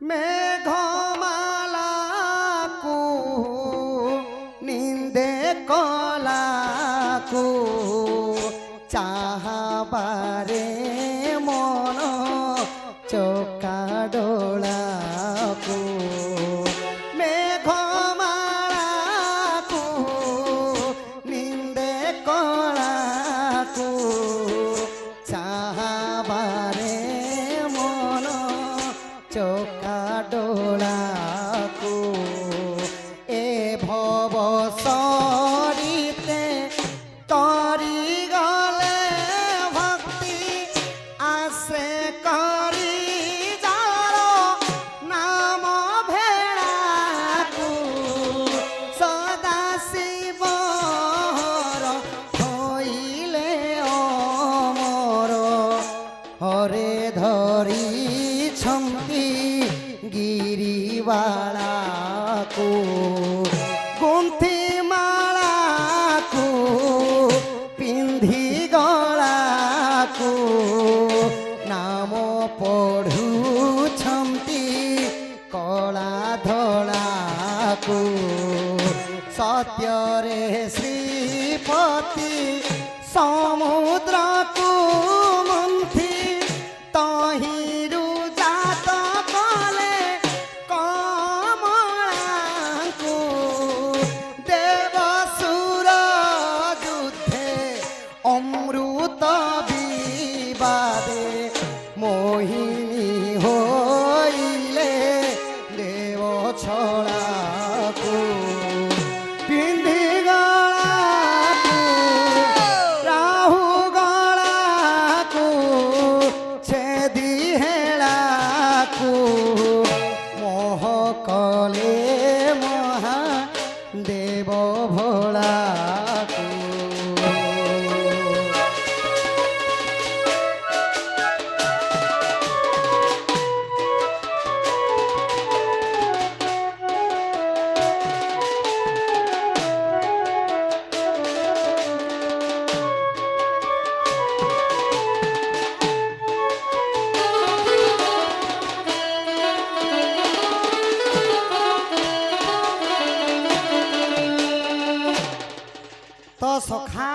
मेघमालाकू निंदे कलाकू चाहबारे मन चौका डोलाकू मेघमालाकू निंदे कलाकू चाहबारे मन चौका डोलाकू ए भव सरिते तरी गले भक्ति आश्रे करी जार नाम भेड़ाकू सदा शिवर होइले अमर हरे धरी छम्पी गिरिवालाकू गुंथी मालाकू पिंधी गलाकू नाम पढ़ुछंती कला धलाकू सत्यरे श्रीपति समुद्रकू मंथी तहिरु जात कले कमलाकू देवसुर युद्धे अमृत विवादे मोहिनी होइले देव छलाकू पिंधी गलाकू राहु गलाकू छेदी हेलाकू मोह कले महादेव भोलाकू तो सखा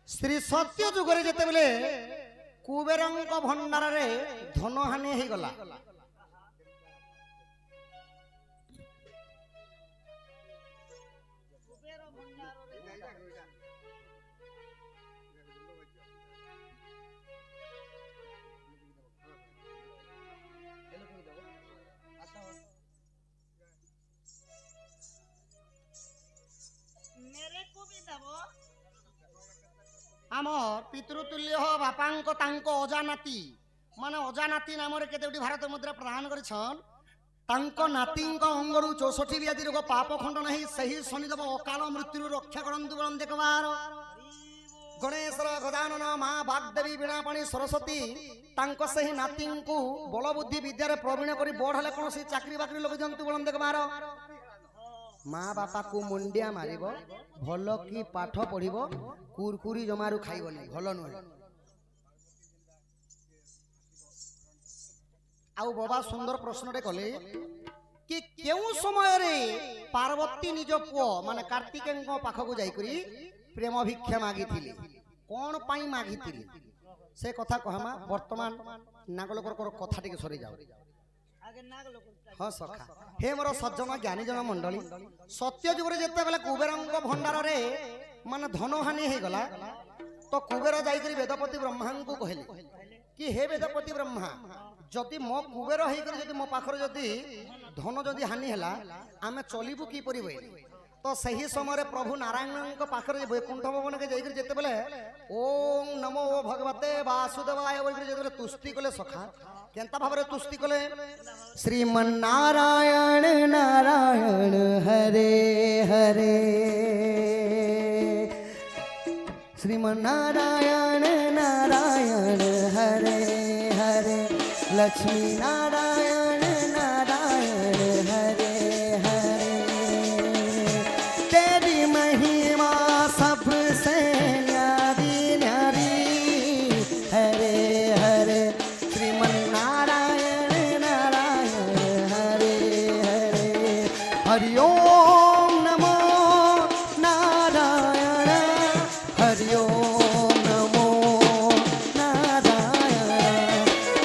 श्री सत्य जुगरे जेते बेले कुबेरंक भंडार रे धन हानि हे गला आमर पितृतुल्य बापांक तांको अजानाती माने अजानाती नाम रे केते भारत मुद्रा प्रदान करिछन तांको नातींक अंगरु 64 व्याधि रोग पाप खंड नहीं सही शनिदेव अकाल मृत्यु रक्षा करंतु बलम देखबार गणेशर गजानन मां वाग्देवी बीणापाणी सरस्वती तांको सही नातींकु बल बुद्धि विद्या रे प्रवीण करी बढले कोन से चाकरी बाकरी लगे जंतु बलम देखबार माँ बापा को मुंडिया मारिब भल की पाठ पढ़िब कुरकुरी जमारू खाइबनी भल नुहे आउ बाबा सुंदर प्रश्नटे कले कि केउ समय रे पार्वती निज पुओ माने कार्तिकेय पाखक जाइकरी प्रेम भिक्षा मागिथिले कोन पाई मागिथिले से कथा कहमा वर्तमान नागलोकर कथा टिके सरी जाओ हाँ सखा हे मोर सज्जन ज्ञानी जन मंडली सत्य जुगरे जेते बेले कुबेरंक भंडार रे माने धन हानि हे गला तो कुबेर जाइकरी वेदपति ब्रह्मा को कहले कि हे वेदपति ब्रह्मा जदि मो कुबेर हे करी जदि मो पाखर जदि धन जदि हानि हला आमे चलिबु की परिबे तो सही समय प्रभु नारायण पाखर वैकुंठ भवन के जाइकरी जेते बेले ओम नमो भगवते वासुदेवाय बोलकरी जेते बेले तुष्टि कले सखा केंता भाबरे तुष्टि कले श्रीमन्नारायण नारायण हरे हरे श्रीमन्नारायण नारायण हरे हरे लक्ष्मी नारायण नारायण हरे हरे तेरी महिमा सबसे न्यारी न्यारी हरे हरे श्रीमन्नारायण नारायण हरि ओम नमो नारायण हरि ओम नमो नारायण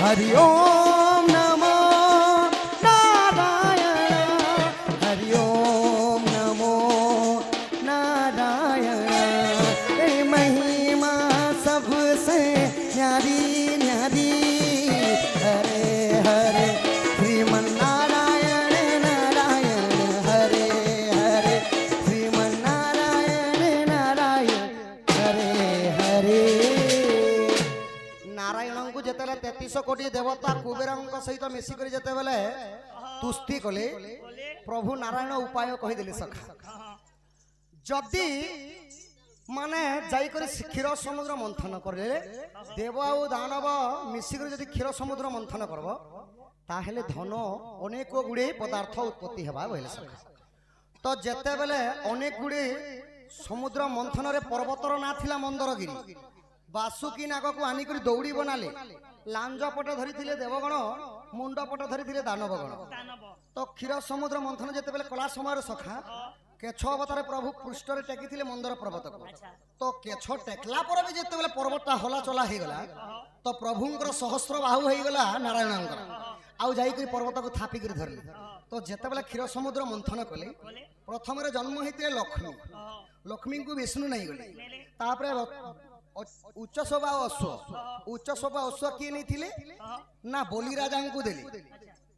हरि ओम नमो नारायण हरि ओम नमो नारायण ए महिमा सबसे न्यारी न्यारी हरे हरे श्रीमन नारायण नारायण हरे हरे श्रीमन नारायण नारायण हरे हरे नारायण को जेतेले 33 कोटी देवता कुबेरंक सहित मिसिकरी जेतेबेले तुष्टि कले प्रभु नारायण उपाय कहिदेले सखा जदि माने जाई करे क्षीर समुद्र मंथन करे देव आउ दानव मिसिकरी जदि क्षीर समुद्र मंथन करबो ताहेले धन अनेक गुड़े पदार्थ उत्पत्ति हेबा बोले सखा तो जेते बेले अनेक गुड़े समुद्र मंथन रे पर्वतर ना थिला मंदरगिरी बासुकी नाग को आनी करी दौड़ी बनाले लांज पट धरी देवगण मुंड पट धरी दानवगण तो क्षीर समुद्र मंथन जेते बेले कला समय सखा केछ अवतार प्रभु पृष्ठ रे टेकी थिले मंदर पर्वत को तो केछ टेकला पर भी जेते बेले पर्वतटा हला चला हे गला तो प्रभुंकर सहस्र बाहु हे गला नारायणंकर आउ जाई करी पर्वत को थापी करी धरले तो जेते बेले क्षीर समुद्र मंथन कले प्रथम रे जन्म हेतिले लक्ष्मी लक्ष्मी को विष्णु नहीं गले तापरे उच्च शोभा अश्व किए नहीं थिले ना बोली राजा को देले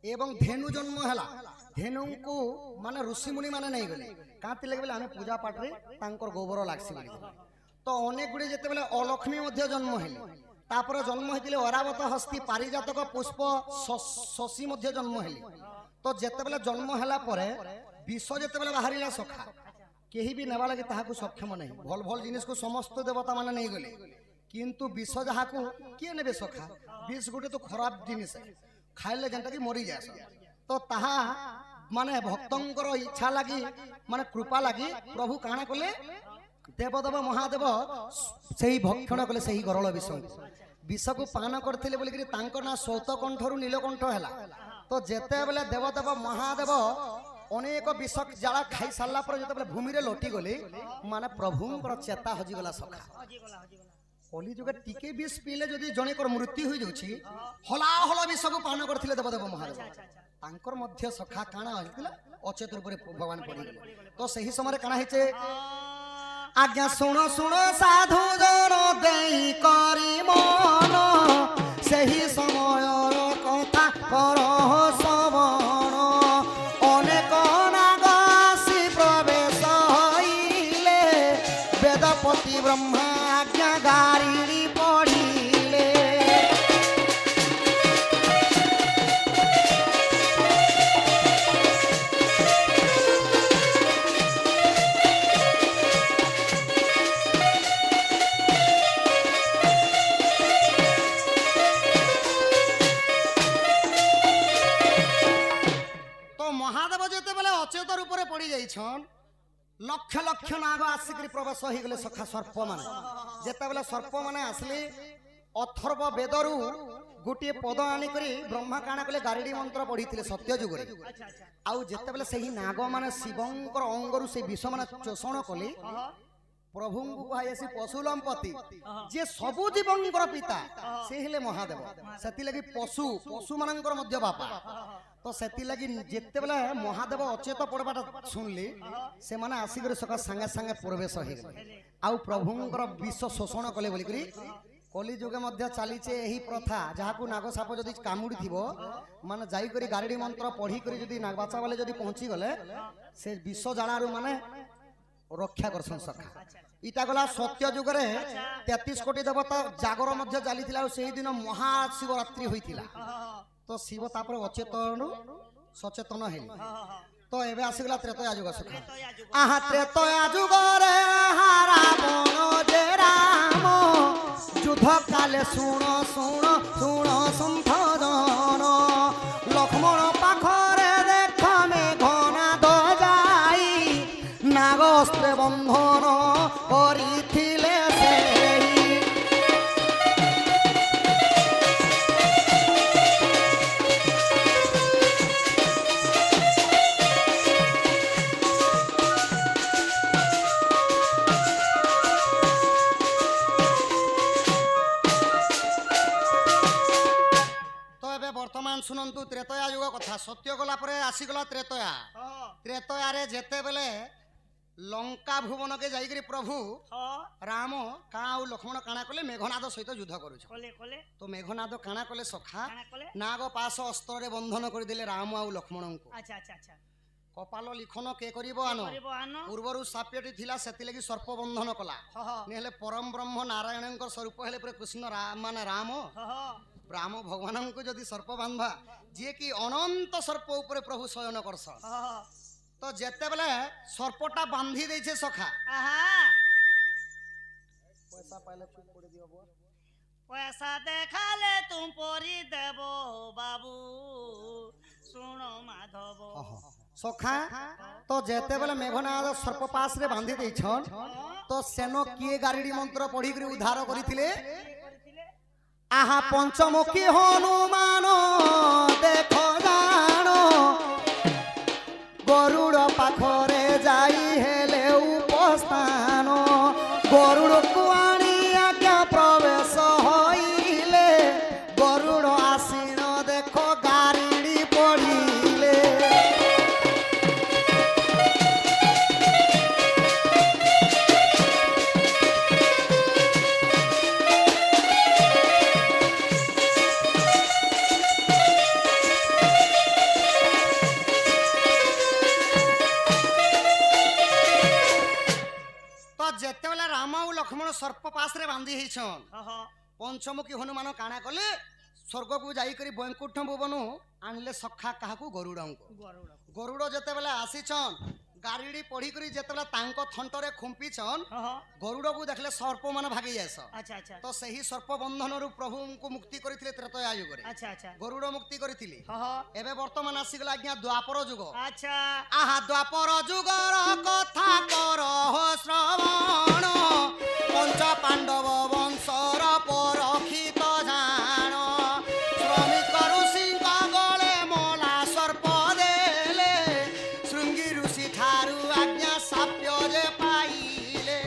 एवं धेनु जन्म हला धेनु को माने ऋषि मुनि माने नहीं गले कांति लगे बेले हमें पूजा पाठ रे तांकर गोबर लागसी बोली तो अनेक गुडे जेते बेले अलक्ष्मी मध्य जन्म हेले तापर जन्म हेतिले अरावत हस्ती पारिजातक पुष्प शशि मध्य जन्म हेले तो जेते बेले जन्म हला परे विष जेते बेले बाहरिला सखा केही भी नेबा लगे ताहाकू सक्षम नहीं भल भल जिनिस को समस्त देवता माने नहीं गले किंतु विष जहाकू किए नेबे सखा विष गुटे तो खराब जिनिस खाइले जेंटा कि मरी जाए तो ताहा माने भक्तंकर इच्छा लगी माने कृपा लगी प्रभु काना कले देवदेव महादेव सही भक्षण कले सही गरल विष विष को पान करथिले बोली कि तांको ना सौतकंठरु नीलकंठ हैला तो जेते बेले देवदेव महादेव अनेक विष जाला खाई सारला पर जेते बेले भूमि रे लोटी गले माने प्रभुंकर चेता हजि गला सखा कली जुगे टिके विष पीले जदि जणेकर मृत्यु होई जाउछि हला हला विष को पान करथिले देवदेव महादेव तांकर मध्य सखा काना होइतिला अचेत रूप रे भगवान पड़ी गले तो सही समय रे काना हेचे आज्ञा सुनो सुनो साधु जन देई करी मन सही समय कथा करह श्रवण अनेक नागसी प्रवेश हइले वेदपति ब्रह्मा आज्ञा गारिणी पढ़िले महादेव जेते बेले अचेत रूप रे पड़ी जाइछन लक्ष लक्ष नाग आसिक प्रवेश हो गले सखा सर्प माने जेते बेले सर्प माने आसले अथर्व वेदरु गोटे पद आनी करी ब्रह्मा काना कले गारिडी मंत्र पढ़ीथिले सत्य जुग रे आउ जेते बेले सही नाग माने शिवंकर अंगरु से विष माने चोषण कले प्रभु को कहासी पशुलंपति जे सबु जीवंकर पिता से हेले महादेव सेति लगी पशु पशु मानकर मध्य बापा तो सेति लगी जेते बेला महादेव अचेत पड़बाटा सुनली से माने आसी करे सका संगे संगे प्रवेश हे गले आउ प्रभुंकर विष शोषण कले बोली करी कली जुगे मध्य चलीचे एही प्रथा जहाकू नाग साप जदि कामुड़ी थिबो माने जाई करी गारिडी मंत्र पढ़ी करी जदि नागबाचा वाले जदि पहुंची गले से विष जालारु माने रक्षा करसन सखा इटा गला सत्य जुग रे 33 कोटी देवता जागर मध्य चलीथिला सेही दिन महाशिवरात्रि होइथिला तो शिव तापर अचेतन सचेतन हे तो एबे आसीगला त्रेतया जुग सखा आहा त्रेतया जुग रे रावण जे राम युद्ध काले सुण सुण सुण संथ जन लक्ष्मण पाखरे देख में घना द जाई नागस्त्र बंधन करिथिले सेही वर्तमान सुनंतु त्रेतया युग कथा सत्य गला परे आसीगला त्रेतया त्रेतया रे जेते बेले लंका भुवन के जाइकरी प्रभु राम काँ और लक्ष्मण काणा कले मेघनाद सहित युद्ध करुछ तो मेघनाद काणा कले सखा नाग पास अस्त्र रे बंधन कर दिले राम और लक्ष्मण को अच्छा अच्छा अच्छा कपाल लिखन के करिवो आनो पूर्वरु साप्यटी थिला सेति लगी सर्प बंधन कला नेले परम ब्रह्म नारायण स्वरूप हेले पुरे कृष्ण राम माने राम राम भगवान को जदि सर्प बांधवा जे कि अनंत सर्प ऊपर प्रभु शयन करस तो जेते बेले सर्पटा बांधी देछे सखा पैसा पाइले चुप पड़ी दियो बुआ पैसा देखाले तुम परी देबो बाबू सुनो माधव सखा तो जेते बेले मेघनाद सर्प पास रे बांधी देछन तो सेनो किए गारीडी मंत्र पढ़ी करी उद्धार करिथिले आहा पंचमुखी हनुमान देखो जानो गरुड़ पाखरे जाई हेले उपस्थान गरुड़ को आनी आज्ञा प्रवेश होइले गरुड़ आसीन देखो गारीडी पड़िले जेतेबेला राम और लक्ष्मण सर्प पास रे बांधी हेछन पंचमुखी हनुमान काणा कले स्वर्ग को जाई करी वैकुंठ भुवन आनले सखा काहाकू गरुड़ गरुड़ जेतेबेला आसीछन गारीडी पढ़ी करी जेतेबेला तांको थंटरे खुंपीछन गरुड़ को देखले सर्प मान भागी जायस अच्छा अच्छा तो सही सर्प बंधन रु प्रभु को मुक्ति करिथिले त्रेतया युग रे अच्छा अच्छा गरुड़ मुक्ति करिथिले एबे वर्तमान आसीगला आज्ञा द्वापर युग अच्छा आहा द्वापर युगर कथा करो श्रवण पंच पांडव वंशर परखित जान श्रमिक ऋषिंक गले मला सर्प देले शृंगी ऋषि ठारू आज्ञा साप्य जे पाइले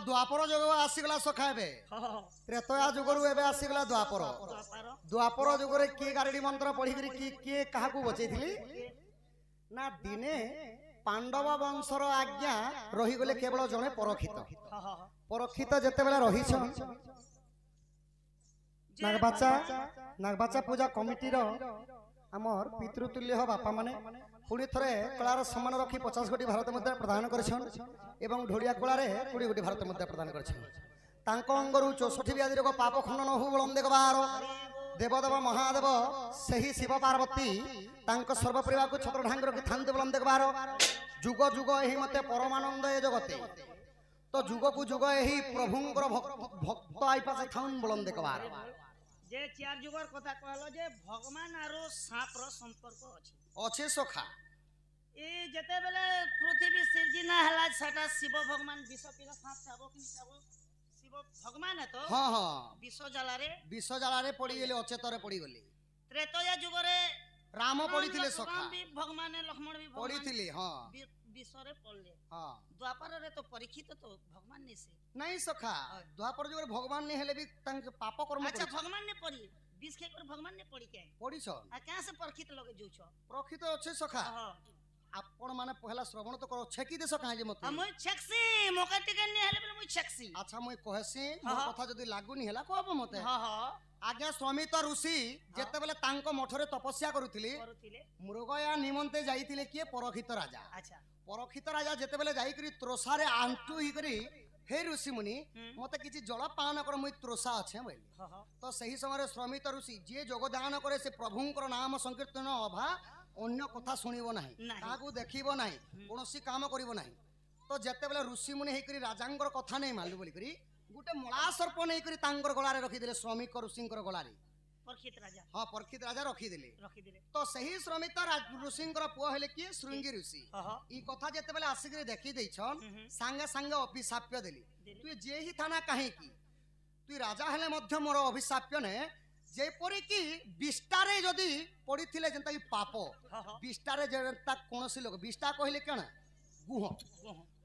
द्वापर युग आसीगला सखा एबे त्रेतया युगरु एबे आसीगला द्वापर युग रे के गारीडी मंत्र पढ़ी करी के काहाकू बचैथिली ना दिने पांडव वंशर आज्ञा रही गले केवल जने परखित जेते बेला रहिछ नागबाचा पूजा कमिटी रो हमर पितृतुल्य हो बापा माने पुणी थरे कलार सम्मान रखी 50 कोटी भारत मुद्रा प्रदान करछन एवं ढोलिया कलारे 20 कोटी भारत मुद्रा प्रदान करछन तांको अंगरु 64 व्याधि रोग पाप खंडन हो बलम देखबार देवदेव महादेव सही शिव पार्वती तांको सर्व परिवार को छत्र ढांग रखी थांत बलम देखबार जुग जुग एही मते परमानंद ए जगते तो जुग को जुग एही प्रभुंकर भक्त आई पासे थाउन बलम देखबार जे चार जुगर कथा कहलो जे भगवान आरो सांप रो संपर्क अछि अच्छे सखा ए जते बेले पृथ्वी सिरजिना हला छटा शिव भगवान विष पिला सांप छाबो कि छाबो शिव भगवान है तो हां हां विष जाला रे पड़ी गेले अचेत रे पड़ी गेले त्रेतया जुग रे राम पड़ी थिले सखा भगवान लक्ष्मण भी पड़ी थिले हां विष रे पड़ले हां द्वापर रे तो परीक्षित तो भगवान ने से नहीं सखा द्वापर जुग रे भगवान ने हेले भी तंग पाप कर्म अच्छा भगवान ने पड़ी विष के कर भगवान ने पड़ी के पड़ी छ आ क्या से परखित लगे जो छ प्रखित अच्छे सखा आपण माने पहला श्रवण तो करो छेकी दे सका जे मते हम छेक्सी मोका टिकन ने हेले बोले मु छेक्सी अच्छा मु कहसी मोर कथा जदी लागु नि हेला कहबो मते हां हां आज्ञा स्वामित ऋषि जेते बेले तांको मठरे तपस्या करूथिले मृगया निमंते जाईथिले किए परखित राजा अच्छा परखित राजा जेते बेले जाई करी त्रोसारे आंटू ही करी हे ऋषि मुनि मते किछि जल पान कर मुई त्रोसा अछि बोली तो सही समय श्रमित ऋषि जे योगदान करे से प्रभुंकर नाम संकीर्तन अभा अन्य कथा सुनिबो नाही काकू देखिबो नाही कोनोसी काम करिबो नाही तो जेते बेले ऋषि मुनि हे करी राजांकर कथा नै मालु बोली करी गुटे मला सर्प नै करी तांकर गळारे रखि देले श्रमिक ऋषिंकर गळारे ପରୀକ୍ଷିତ ରାଜା ହଁ ପରୀକ୍ଷିତ ରାଜା ରଖିଦେଲେ। ରଖିଦେଲେ। ତ ସେହି ଶ୍ରମିତ ଋଷିଙ୍କର ପୁଅ ହେଲେ କିଏ ଶୃଙ୍ଗି ଋଷି। ଇ କଥା ଯେତେବେଳେ ଆସିକିରି ଦେଖି ଦେଇଛନ୍ ସାଙ୍ଗେ ସାଙ୍ଗେ ଅଭିଶାପ୍ୟ ଦେଲି ତୁଇ ଯେ ହି ଥାନା କାହିଁକି ତୁଇ ରାଜା ହେଲେ ମଧ୍ୟ ମୋର ଅଭିଶାପ୍ୟ ନେ ଯେପରିକି ବିଷ୍ଟାରେ ଯଦି ପଡ଼ିଥିଲେ ଯେନ୍ତା କି ପାପ ବିଷ୍ଟାରେ ଯେନ୍ତା କୌଣସି ଲୋକ ବିଷ୍ଟା କହିଲେ କଣ ଗୁହ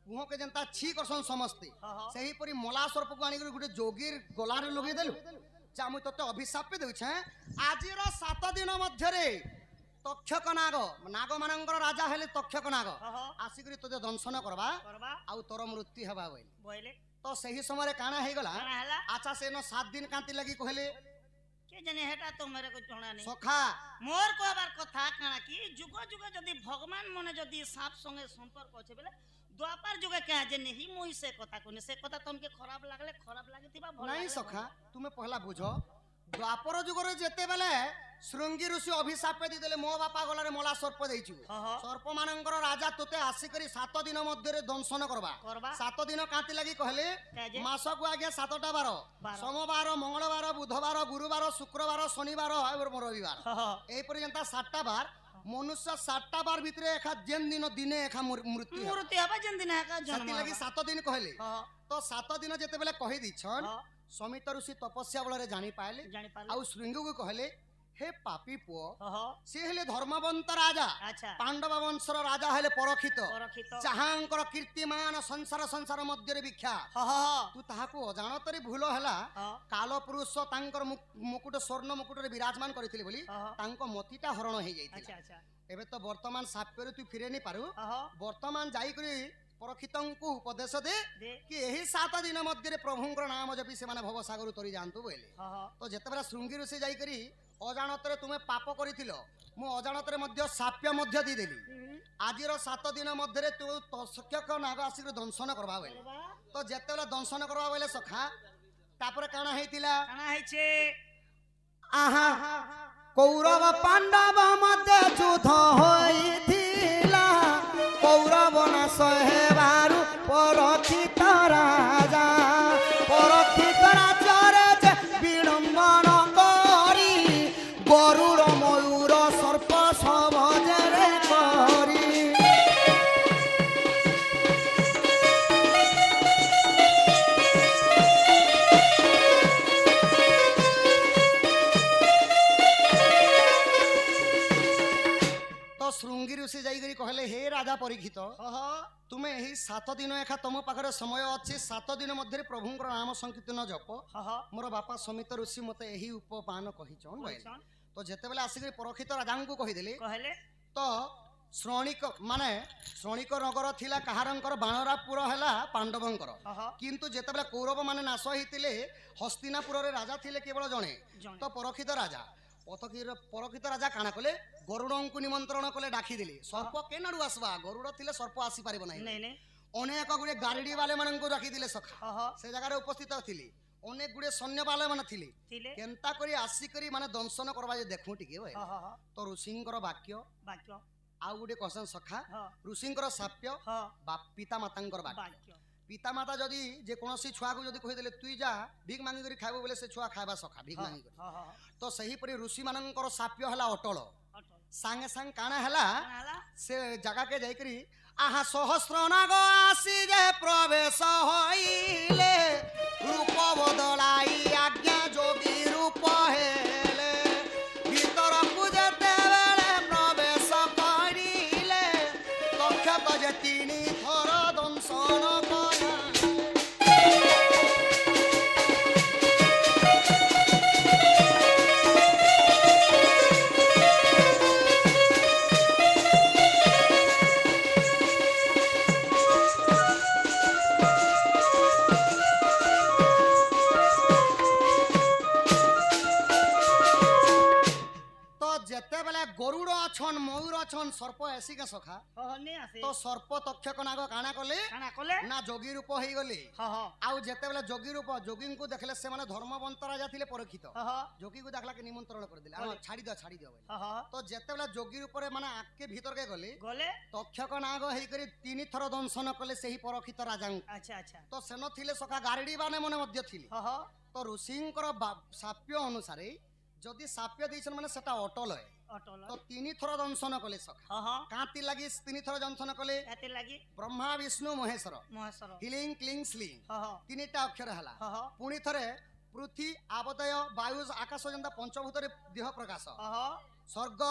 ଗୁହକେ ଯେନ୍ତା छी କରସନ୍ ସମସ୍ତେ ସେହିପରି ମଲା ସର୍ପକୁ ଆଣିକରି ଗୋଟେ ଯୋଗୀର ଗଲାରେ ଲଗେଇଦେଲୁ ଯା ମୁଁ ତତେ ଅଭିଶାପ ଦେଉଛେ ଆଜିର 7 ଦିନ ମଧ୍ୟରେ ତକ୍ଷକ ନାଗ ନାଗ ମାନଙ୍କର ରାଜା ହେଲେ ତକ୍ଷକ ନାଗ ଆସିକରି ତତେ ଦଂଶନ କରବା ଆଉ ତୋର ମୃତ୍ୟୁ ହେବା ବୋଇଲେ ତ ସେହି ସମୟରେ କାଣା ହେଇଗଲା ଆଚ୍ଛା ସେନ 7 ଦିନ କାନ୍ତି ଲାଗି କହିଲେ के जाने हेटा तो मेरे को जणा नहीं सखा मोर कहबार कथा काना कि जुग जुग जदी भगवान मने जदी साप संगे संपर्क अछि बेले द्वापर जुगे क्या जे नहीं मोहि से कथा कोनी से कथा तुमके खराब लागले खराब लागितिबा भल नहीं सखा तुमे पहला बुझो द्वापर जुगरे जेते बेले श्रृंगी ऋषि अभिशाप दी देले मो बापा गलारे मोला सर्प देइछु सर्प मानंकर राजा तोते आसी करी 7 दिन मध्यरे दंशन करबा 7 दिन कांति लागि कहले मास को आगे 7टा बार सोमवार मंगलवार बुधवार गुरुवार शुक्रवार शनिवार और रविवार एई परि जनता 7टा बार मनुष्य 7टा बार भितरे एखा जेन दिन दिने एखा मृत्यु हबा जेन दिन एखा जन्म लागि 7 दिन कहले तो 7 दिन जेते बेले कहि दिछन समित ऋषि तपस्या बଳରେ जानि पाइले आउ श्रृंगी को कहले हे पापी पुओ से हेले धर्मवंत राजा पांडव वंशर राजा हेले परखित जहांकर कीर्तिमान संसार संसार मध्य रे विख्यात तू ताहाको अजाणतरे भूल हला काल पुरुष तांकर मुकुट स्वर्ण मुकुट रे विराजमान करिथिले बोली तांको मतिटा हरण हे जाइथिला एबे तो वर्तमान साप्यरे तू फिरे नि पारु वर्तमान जाई करी परखितंकु उपदेश दे कि एही 7 दिन मध्य प्रभुंकर नाम जपि से माने भवसागर तरी जानतु बोले तो जेतेबेला श्रृंगी ऋषि जाई करी अजाणतरे तुमे पाप करिथिलो मु अजाणतरे मध्य साप्य मध्य दी देली आजिर 7 दिन मध्य तू तक्षक नाग आसी दंशन करबा बोले तो जेतेबेला दंशन करबा बोले सखा तापर काना हेतिला काना हेछे आहा कौरव पांडव मध्य युद्ध होइथिला कौरव नाश हेबारु परखित राजा परखित राजा जे विडंबन करी गरुड़ मयूर सर्प सब जेरे करी श्रृंगी ऋषि जाइकरी कहले हे राजा परीक्षित तुमे एही 7 दिन एखा तुम पाखरे समय अछि 7 दिन मध्य प्रभुंकर नाम संकीर्तन जप मोर बापा समित ऋषि मते एही उपपान कहिचन तो जेते बेले आसी परीक्षित राजा को कहिदेले तो श्रवणिक माने श्रवणिक नगर थिला कहारंकर बाणरापुर हैला पांडवंकर किंतु जेते बेले कौरव माने नाश हितिले हस्तिनापुर रे राजा थिले केवल जणे तो परीक्षित राजा परखित राजा काना कले गरुड़ को निमंत्रण कले डाकी देले सर्प केनाडू आसबा गरुड़ थिले सर्प आसी पारिबो नाही अनेक गुडे गाड़ी वाले मानन को राखी दिले सखा से जगह रे उपस्थित थिले अनेक गुडे सैन्य वाले माने थिले केनता करी आसी करी माने दंशन करबा जे देखु टिके होय तो ऋषिंकर वाक्य वाक्य आ गुडे क्वेश्चन सखा ऋषिंकर साप्य पिता मातांकर वाक्य पिता माता जदि जे कोनोसी छुआ को जदि कहि देले तुई जा भीख मांगी करी खाइबो बोले से छुआ खाइबा सखा भीख मांगी करी तो सही परि ऋषि मानंकर साप्य हला अटल संगे संग काना हला से जगह के जाई करी आहा सहस्र नाग आसी जे प्रवेश होइले रूप बदलाई आज्ञा जोगी रूप हेले भीतर को जेते बेले प्रवेश करिले तक्षक जे 3 थर दंशन गरुड़ अछन मयूर अछन सर्प ऐसी के सखा तो सर्प तक्षक नाग काना कले ना जोगी रूप होई गले आउ जेते बेले जोगी रूप जोगी को देखले से माने धर्मवंत राजा थिले परीक्षित जोगी को देखला के निमंत्रण कर दिले छाड़ी दियो तो जेते बेले जोगी रूप रे माने आके भीतर के गले तक्षक नाग हेई करी 3 थर दंशन कले सेही परीक्षित राजा अच्छा अच्छा तो सेनो थिले सखा गारडी बाने मने मध्य थिले तो ऋषिंकर साप्य अनुसार যদি সাপ্য দিয়েছেন মানে সেটা অটল হয় অটল তো 3 থর দংশন কলে সখা কাঁতি লাগি 3 থর দংশন কলে এতে লাগি ব্রহ্মা বিষ্ণু মহেশ্বর মহেশ্বর হিলিং ক্লিং স্লিং হ 3টা অক্ষর হেলা হ পুଣି ଥରେ ପୃଥ୍ୱୀ ଆବଦୟ ବାୟୁ ଆକାଶ ଯେନ୍ତା ପଞ୍ଚଭୂତରେ ଦେହ ପ୍ରକାଶ হ ସ୍ୱର୍ଗ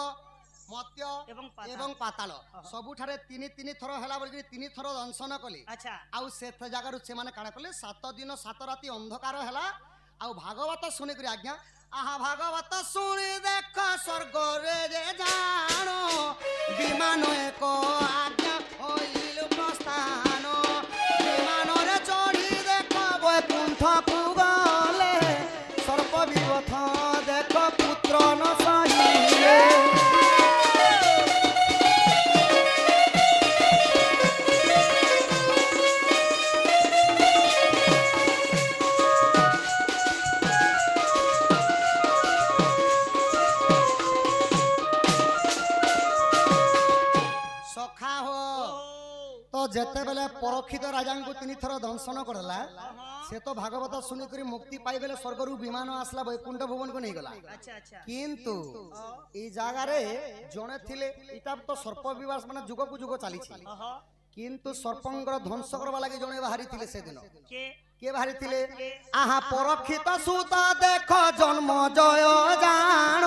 ମତ୍ୟ এবং পাতাল। ଏବଂ ପାତାଳ ହଁ। ସବୁଠାରେ 3 ଥର ହେଲା ବୋଲିକି 3 ଥର ଦଂଶନ କଲେ আচ্ছা ଆଉ ସେ ଜାଗାରୁ ସେମାନେ କାଣା କଲେ 7 ଦିନ 7 ରାତି ଅନ୍ଧକାର ହେଲା ଆଉ ଭାଗବତ ଶୁଣିକରି ଆଜ୍ଞା ଆହା ଭାଗବତ ଶୁଣି ଦେଖ ସ୍ୱର୍ଗରେ ଯେ ଜାଣ ବିମାନ ଏକ ଆଜ୍ଞା ହଇଲ ପ୍ରସ୍ଥାନ ବିମାନରେ ଚଢ଼ି ଦେଖ ବୈକୁଣ୍ଠକୁ ଗଲେ ସର୍ପ ବିବଥ ଦେଖ ପୁତ୍ର ନ ସହିଲେ ସଖା ହୋ ତ ଯେତେବେଳେ ପରକ୍ଷିତ ରାଜାଙ୍କୁ 3 ଥର ଦଂଶନ କରଲା ସେ ତ ଭାଗବତ ଶୁଣିକରି ମୁକ୍ତି ପାଇଗଲେ ସ୍ୱର୍ଗରୁ ବିମାନ ଆସିଲା ବୈକୁଣ୍ଠ ଭୁବନକୁ ନେଇଗଲା আচ্ছা আচ্ছা କିନ୍ତୁ এই ଜାଗାରେ ଜଣେ ଥିଲେ ଏଇଟା ତ ସର୍ପ ବିବାସ ମାନେ ଯୁଗକୁ ଯୁଗ ଚାଲିଛି হ କିନ୍ତୁ ସର୍ପଙ୍କର ଧ୍ୱଂସ କରିବା ଲାଗି ଜଣେ ବାହାରିଥିଲେ ସେଦିନ কে କିଏ ବାହାରିଥିଲେ ଆହା ପରକ୍ଷିତ ସୁତ ଦେଖ ଜନ୍ମ ଜୟ ଜାଣ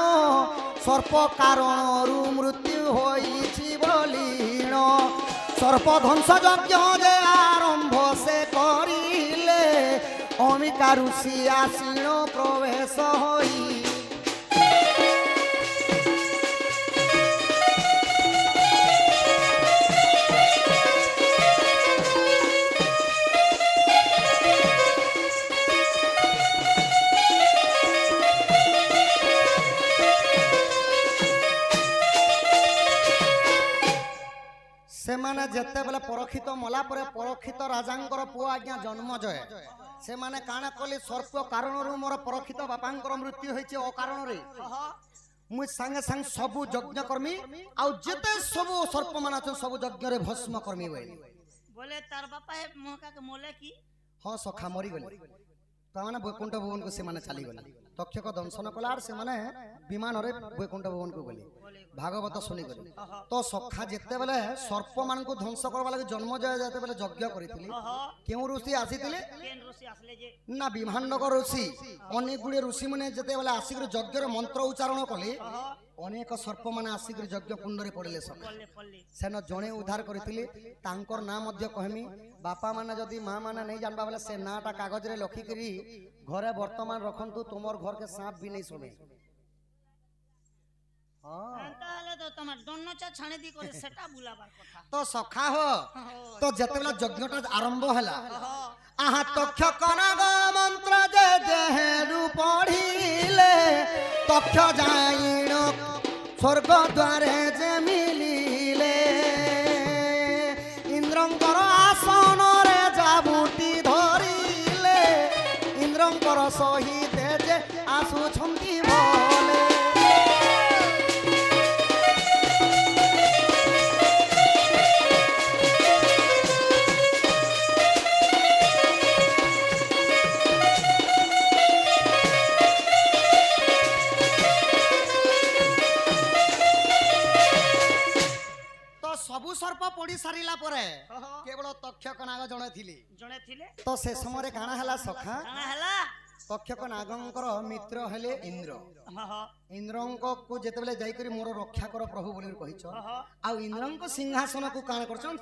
ସର୍ପ କାରଣରୁ ମୃତ୍ୟୁ ହୋଇଛି ବଲିଣ ସର୍ପ ଧ୍ୱଂସ ଯଜ୍ଞ ଯେ ଆରମ୍ଭ ସେ କରିଲେ ଅମିକା ଋଷି ଆସିଣ ପ୍ରବେଶ ହୋଇ ସେମାନେ ଯେତେବେଳେ ପରକ୍ଷିତ ମଲା ପରେ ପରକ୍ଷିତ ରାଜାଙ୍କର ପୁଅ ଆଜ୍ଞା ଜନ୍ମଜୟ ସେମାନେ କାଣା କଲେ ସର୍ପ କାରଣରୁ ମୋର ପରକ୍ଷିତ ବାପାଙ୍କର ମୃତ୍ୟୁ ହେଇଛି ଅକାରଣରେ ମୁଇଁ ସାଙ୍ଗେ ସାଙ୍ଗେ ସବୁ ଯଜ୍ଞ କର୍ମୀ ଆଉ ଯେତେ ସବୁ ସର୍ପ ମାନେ ଅଛନ୍ତି ସବୁ ଯଜ୍ଞରେ ଭସ୍ମ କର୍ମୀ ବୋଇଲି বলে তার বাপা হে মহাকাকে মোলে কি ହଁ ସଖା ମରିଗଲେ ତାମାନେ ବୈକୁଣ୍ଠ ଭୁବନକୁ ସେମାନେ ଚାଲିଗଲେ ତକ୍ଷକ ଦଂଶନ କଲା ଆର୍ ସେମାନେ ବିମାନରେ ବୈକୁଣ୍ଠ ଭୁବନକୁ ଗଲେ বলে ଭାଗବତ ଶୁଣିକରି ତ ସଖା ଯେତେବେଳେ ସର୍ପ ମାନଙ୍କୁ ଧ୍ୱଂସ କରିବା ଲାଗି ଜନ୍ମଜୟ ଯେତେବେଳେ ଯଜ୍ଞ କରିଥିଲେ হ କେଉଁ ଋଷି ଆସିଥିଲେ কেন ঋষি আসলে যে ନା ବିଭାଣ୍ଡକ ଋଷି ଅନେକ ଗୁଡ଼ିଏ ଋଷି ମାନେ ଯେତେବେଳେ ଆସିକରି ଯଜ୍ଞରେ ମନ୍ତ୍ର ଉଚ୍ଚାରଣ କଲେ হ ଅନେକ ସର୍ପ ମାନେ ଆସିକରି ଯଜ୍ଞ କୁଣ୍ଡରେ ପଡ଼ିଲେ ସଖା পড়লে পড়লে ସେନ ଜଣେ ଉଦ୍ଧାର କରିଥିଲେ ତାଙ୍କର ନାଁ ମଧ୍ୟ କହିମି ବାପା ମାନେ ଯଦି ମା ମାନେ ନେଇ ଜାଣବା ବେଲେ ସେ ନାଁଟା କାଗଜରେ ଲେଖିକରି ଘରେ ବର୍ତ୍ତମାନ ରଖନ୍ତୁ ତୁମର ଘରକେ ସାପ ବି ନେଇ ଶୁଣେ ହଁ তাহলে তো তোমার দন্নচা ছাড়ে দি করে সেটা বুলাবার কথা ତ ସଖା ହୋ ତ ଯେତେବେଳେ ଯଜ୍ଞଟା ଆରମ୍ଭ ହେଲା হ ଆହା ତକ୍ଷକ ନାଗ ମନ୍ତ୍ର ଯେ ଦେହେରୁ ପଢିଲେ ତକ୍ଷ ଯାଇଣ ସ୍ୱର୍ଗ ଦ୍ୱାରେ ଯେ ମିଳିଲେ ଇନ୍ଦ୍ରଙ୍କର ଆସନରେ ଜାବୁଟି ଧରିଲେ ଇନ୍ଦ୍ରଙ୍କର ସହିତ ଯେ ଆସୁଛନ୍ତି ବୋଲେ ତ ସବୁ ସର୍ପ ପୋଡ଼ି ସାରିଲା ପରେ হ କେବଳ ତକ୍ଷକ ନାଗ ଜଣେ ଥିଲେ জনে থিলে ତ ସେ ସମୟରେ କାଣା ହେଲା ସଖା কানা হেলা ତକ୍ଷକ ନାଗଙ୍କର ମିତ୍ର ହେଲେ ଇନ୍ଦ୍ର হ হ ଇନ୍ଦ୍ରଙ୍କୁ ଯେତେବେଳେ ଯାଇକରି ମୋର ରକ୍ଷା କର ପ୍ରଭୁ ବୋଲି କହିଛ হ ଆଉ ଇନ୍ଦ୍ରଙ୍କ ସିଂହାସନକୁ କାଣା କରିଛନ୍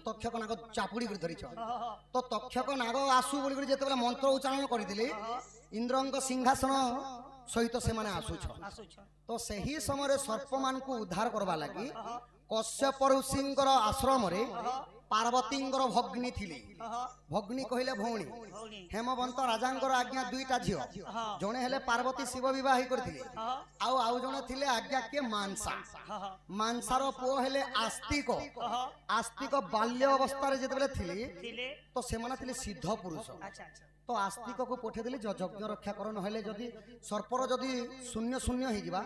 ତକ୍ଷକ ନାଗ ଚାପୁଡ଼ି କରି ଧରିଛ হ হ ତ ତକ୍ଷକ ନାଗ ଆସୁ ବୋଲିକରି ଯେତେବେଳେ ମନ୍ତ୍ର ଉଚ୍ଚାରଣ କରିଥିଲେ ଇନ୍ଦ୍ରଙ୍କ ସିଂହାସନ ସହିତ ସେମାନେ ଆସୁଛ আসুছ ତ ସେହି ସମୟରେ ସର୍ପମାନଙ୍କୁ ଉଦ୍ଧାର କରିବା ଲାଗି হ କଶ୍ୟପ ଋଷିଙ୍କର ଆଶ୍ରମରେ ପାର୍ବତୀଙ୍କର ଭଗ୍ନୀ ଥିଲେ হ ଭଗ୍ନୀ କହିଲେ ଭଉଣୀ ভৌনি ହେମବନ୍ତ ରାଜାଙ୍କର ଆଜ୍ଞା 2ଟା ଝିଅ হ ଜଣେ ହେଲେ ପାର୍ବତୀ ଶିବ ବିବାହ କରିଥିଲେ হ ଆଉ ଜଣେ ଥିଲେ ଆଜ୍ଞା କିଏ ମାଂସା হ ମାଂସାର ପୁଅ ହେଲେ ଆସ୍ତିକ হ ଆସ୍ତିକ ବାଲ୍ୟ ଅବସ୍ଥାରେ ଯେତେବେଳେ ଥିଲେ থিলে ତ ସେମାନେ ଥିଲେ ସିଦ୍ଧ ପୁରୁଷ আচ্ছা আচ্ছা ତ ଆସ୍ତିକକୁ ପଠେଇଦେଲେ ଯଜ୍ଞ ରକ୍ଷା କର ନହେଲେ ଯଦି ସର୍ପର ଯଦି ଶୂନ୍ୟ ଶୂନ୍ୟ ହେଇଯିବା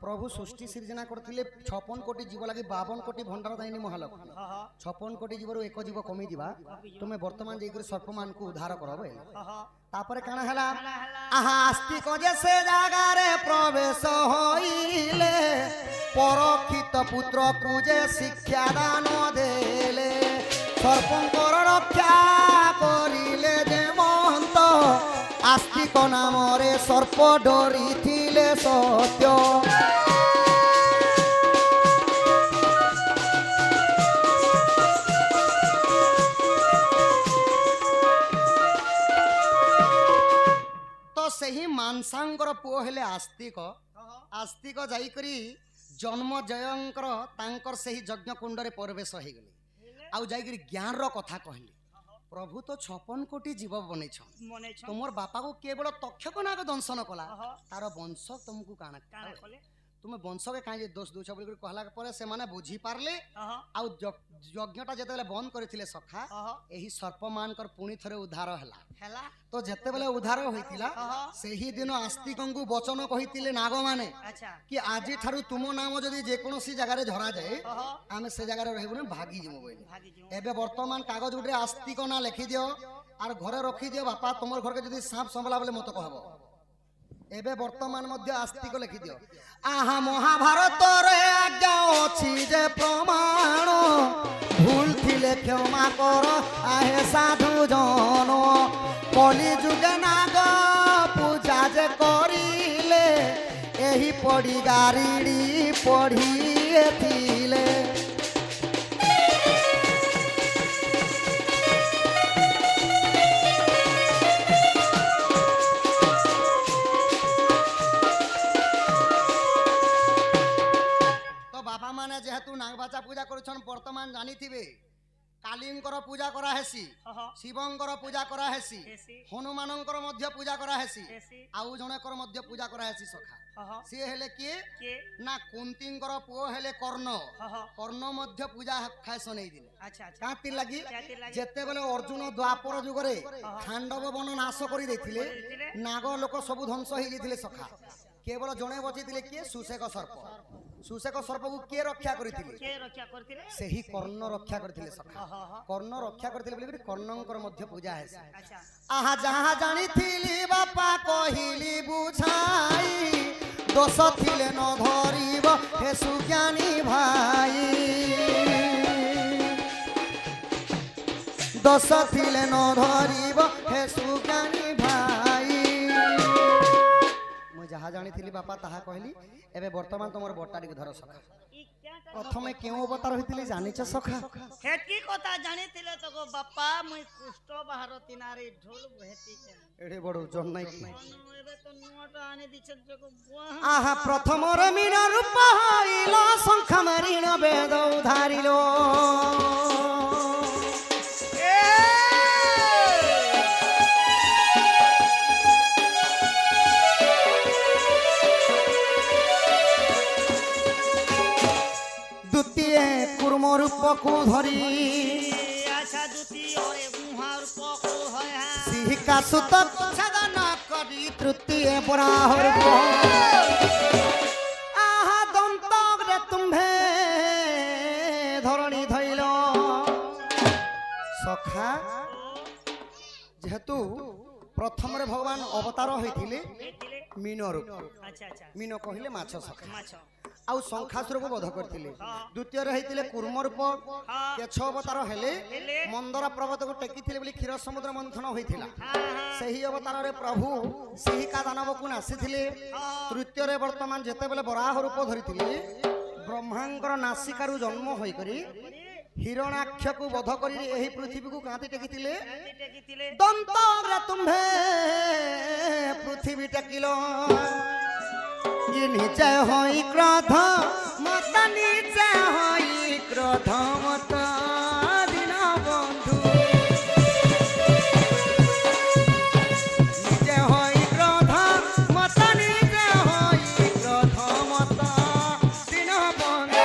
ପ୍ରଭୁ ସୃଷ୍ଟି ସିର୍ଜନା କରିଥିଲେ 56 କୋଟି ଜୀବ ଲାଗି 52 କୋଟି ଭଣ୍ଡାର ଦାଇନି ମହାଲକ୍ଷ୍ମୀ হ হ 56 କୋଟି ଜୀବ ଜୀବରୁ ଏକ ଜୀବ କମି ଯିବା ତୁମେ ବର୍ତ୍ତମାନ ଯାଇକରି ସର୍ପ ମାନଙ୍କୁ ଉଦ୍ଧାର କର ବୋଇଲେ ଓହୋ ତାପରେ କାଣା ହେଲା ଆହା ଆସ୍ତିକ ଯେ ସେ ଜାଗାରେ ପ୍ରବେଶ ହୋଇଲେ ପରକ୍ଷିତ ପୁତ୍ରକୁ ଯେ ଶିକ୍ଷା ଦାନ ଦେଲେ ସର୍ପଙ୍କର ରକ୍ଷା କରିଲେ ଯେ ମହନ୍ତ ଆସ୍ତିକ ନାମରେ ସର୍ପ ଡରିଥିଲେ ସତ୍ୟ ସେହି ମାନସାଙ୍କର ପୁଅ ହେଲେ ଆସ୍ତିକ ଆସ୍ତିକ ଯାଇକରି ଜନ୍ମଜୟଙ୍କର ତାଙ୍କର ସେହି ଯଜ୍ଞ କୁଣ୍ଡରେ ପରିବେଶ ହେଇଗଲେ ଆଉ ଯାଇକରି ଜ୍ଞାନର କଥା କହିଲେ ପ୍ରଭୁ ତ 56 କୋଟି ଜୀବ ବନେଇଛନ୍ ତୁମର ବାପାକୁ କେବଳ ତକ୍ଷକ ନାଗ ଦଂଶନ କଲା ତାର ବଂଶ ତୁମକୁ କାଣା କଲେ ତୁମେ ବଂଶକେ କାହିଁ ଦୋଷ ଦଉଛ ବୋଲି କହିଲା ପରେ ସେମାନେ ବୁଝି ପାରିଲେ ଆଉ ଯଜ୍ଞଟା ଯେତେବେଳେ ବନ୍ଦ କରିଥିଲେ ସଖା ଏହି ସର୍ପମାନଙ୍କର ପୁଣି ଥରେ ଉଦ୍ଧାର ହେଲା ତ ଯେତେବେଳେ ଉଦ୍ଧାର ହୋଇଥିଲା ସେହି ଦିନ ଆସ୍ତିକଙ୍କୁ ବଚନ କହିଥିଲେ ନାଗମାନେ କି ଆଜି ଠାରୁ ତୁମ ନାମ ଯଦି ଯେକୌଣସି ଜାଗାରେ ଧରାଯାଏ ଆମେ ସେ ଜାଗାରେ ରହିବୁନି ଭାଗି ଯିବୁ ବୋଲି ଏବେ ବର୍ତ୍ତମାନ କାଗଜ ଗୋଟେ ଆସ୍ତିକ ନା ଲେଖିଦିଅ আর ঘরে রখি দিও বাপা তোমার ঘরকে যদি সাপ সম্বলা বলে মতো কহব এবে বর্তমান মধ্যে আস্তিক লিখি দিও আহা মহাভারত রে আজ্ঞা অছি যে প্রমাণ ভুল থিলে ক্ষমা কর আহে সাধু জন কলি যুগে নাগ পূজা যে করিলে এহি পড়ি গারিড়ি পড়িয়েছিলে যেহেতু নাগবাচা পূজা করছন বর্তমান জানিথিবে কালীঙ্কর পূজা করা হেসি শিবঙ্কর পূজা করা হেসি হনুমানঙ্কর মধ্যে পূজা করা হেসি আউ জনেকর মধ্যে পূজা করা হেসি সখা সে হেলে কি না কুন্তিঙ্কর পুଅ হেলে কর্ণ কর্ণ মধ্যে পূজা খাইছন এই দিন কাঁতি লাগি যেতেবেলে অর্জুন দ্বাপর যুগরে খাণ্ডব বন নাশ করে দিয়েছিলে নাগ লোক সবু ধ্বংস হয়ে গিয়েছিলে সখা কেবল জনে বচিଥିଲେ কিଏ সুশেক সর্প সুশেক সর্পକୁ କିଏ ରକ୍ଷା କରିଥିଲେ ସେହି କର୍ଣ୍ଣ ରକ୍ଷା କରିଥିଲେ ସଖା କର୍ଣ୍ଣ ରକ୍ଷା କରିଥିଲେ ବୋଲି କର୍ଣ୍ଣଙ୍କର ମଧ୍ୟ ପୂଜା ହେସି ଆହା ଯାହା ଜାଣିଥିଲି ବାପା କହିଲି ବୁଝାଇ ଦୋଷ ଥିଲେ ନ ଧରିବ ହେ ସୁଜ୍ଞାନୀ ଭାଇ ଦୋଷ ଥିଲେ ନ ଧରିବ ହେ ସୁଜ୍ଞାନୀ ଭାଇ যাহা জানিଥିଲି বাপা তাহা কহিলি এবে বর্তমান তোমার বট্টাটিকে ধর সখা প্রথমে কেউ অবতার হইতিলে জানিছ সখা হেতি কথা জানিছিলে তো গো বাপা মই কুষ্ঠ ভারতী নারী ঢোল হেতি এড়ে বড় ওজন নাই কি এবে তো নোটা আনি দিছে যে গো আহা প্রথমর মিন রূপ হইল শঙ্খ মারিণ বেদ উধারিল রূপকু ধরি আচ্ছা দ্বিতীয় রে মুহার পকু হয় সিহিকা সুত সাধন করি তৃতীয় পরাহর আহা দন্ত রে তুম্ভে ধরণী ধইল সখা যেহেতু প্রথমরে ভগবান অবতার হইଥିଲେ মীন রূপ মীন কহিলে মাছ সখা আউ শঙ্খাসুরକୁ বধ କରିଥିଲେ দ্বিতীয় হইଥିଲେ কুর্ম রূপ কেছ অবতার হেলে মন্দরা পর্বতକୁ টেকিଥିଲେ ବୋଲି ক্ষীর সমুদ্র মন্থন হইଥିଲା ସେହି অবতাରରେ প্রভু সিহিকা দানবକୁ নাসিଥିଲେ তৃতীয়রে বর্তমান যেতেবেলে বরাহ রূপ ধরিଥିଲେ ব্রহ্মাঙ্কর নাসিকারু জন্ম হইকরি হিরণাক্ষକୁ বধ କରି ଏହି পৃথিবীକୁ কাঁতি টেকিଥିଲେ দন্তরে তুম্ভে পৃথিবী টেকিল নিচে হই ক্রোধ মত নিচে হই ক্রোধ মত দিন বন্ধু নিচে হই ক্রোধ মত নিচে হই ক্রোধ মত দিন বন্ধু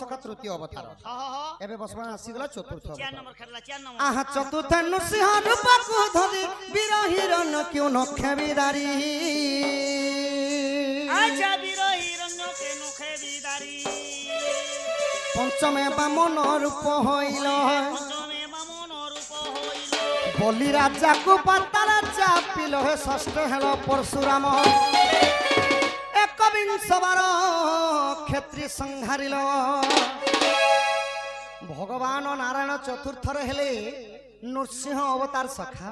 सखा तृतीय अवतार एबे बसमान आसीगला चतुर्थ 4 अवतार नंबर खेलला 4 नंबर आहा चतुर्थ नृसिंह रूप को धरि वीर हिरण क्यों नखे बिदारी अच्छा वीर हिरण्य के नखे बिदारी पंचमे बामन रूप होइल पंचमे बामन रूप होइल बलि राजा को पाताल चापिल हे षष्ठ हेल परशुराम एकविंश बार क्षेत्री संहारिल भगवान नारायण चतुर्थर हेले नृसिंह अवतार सखा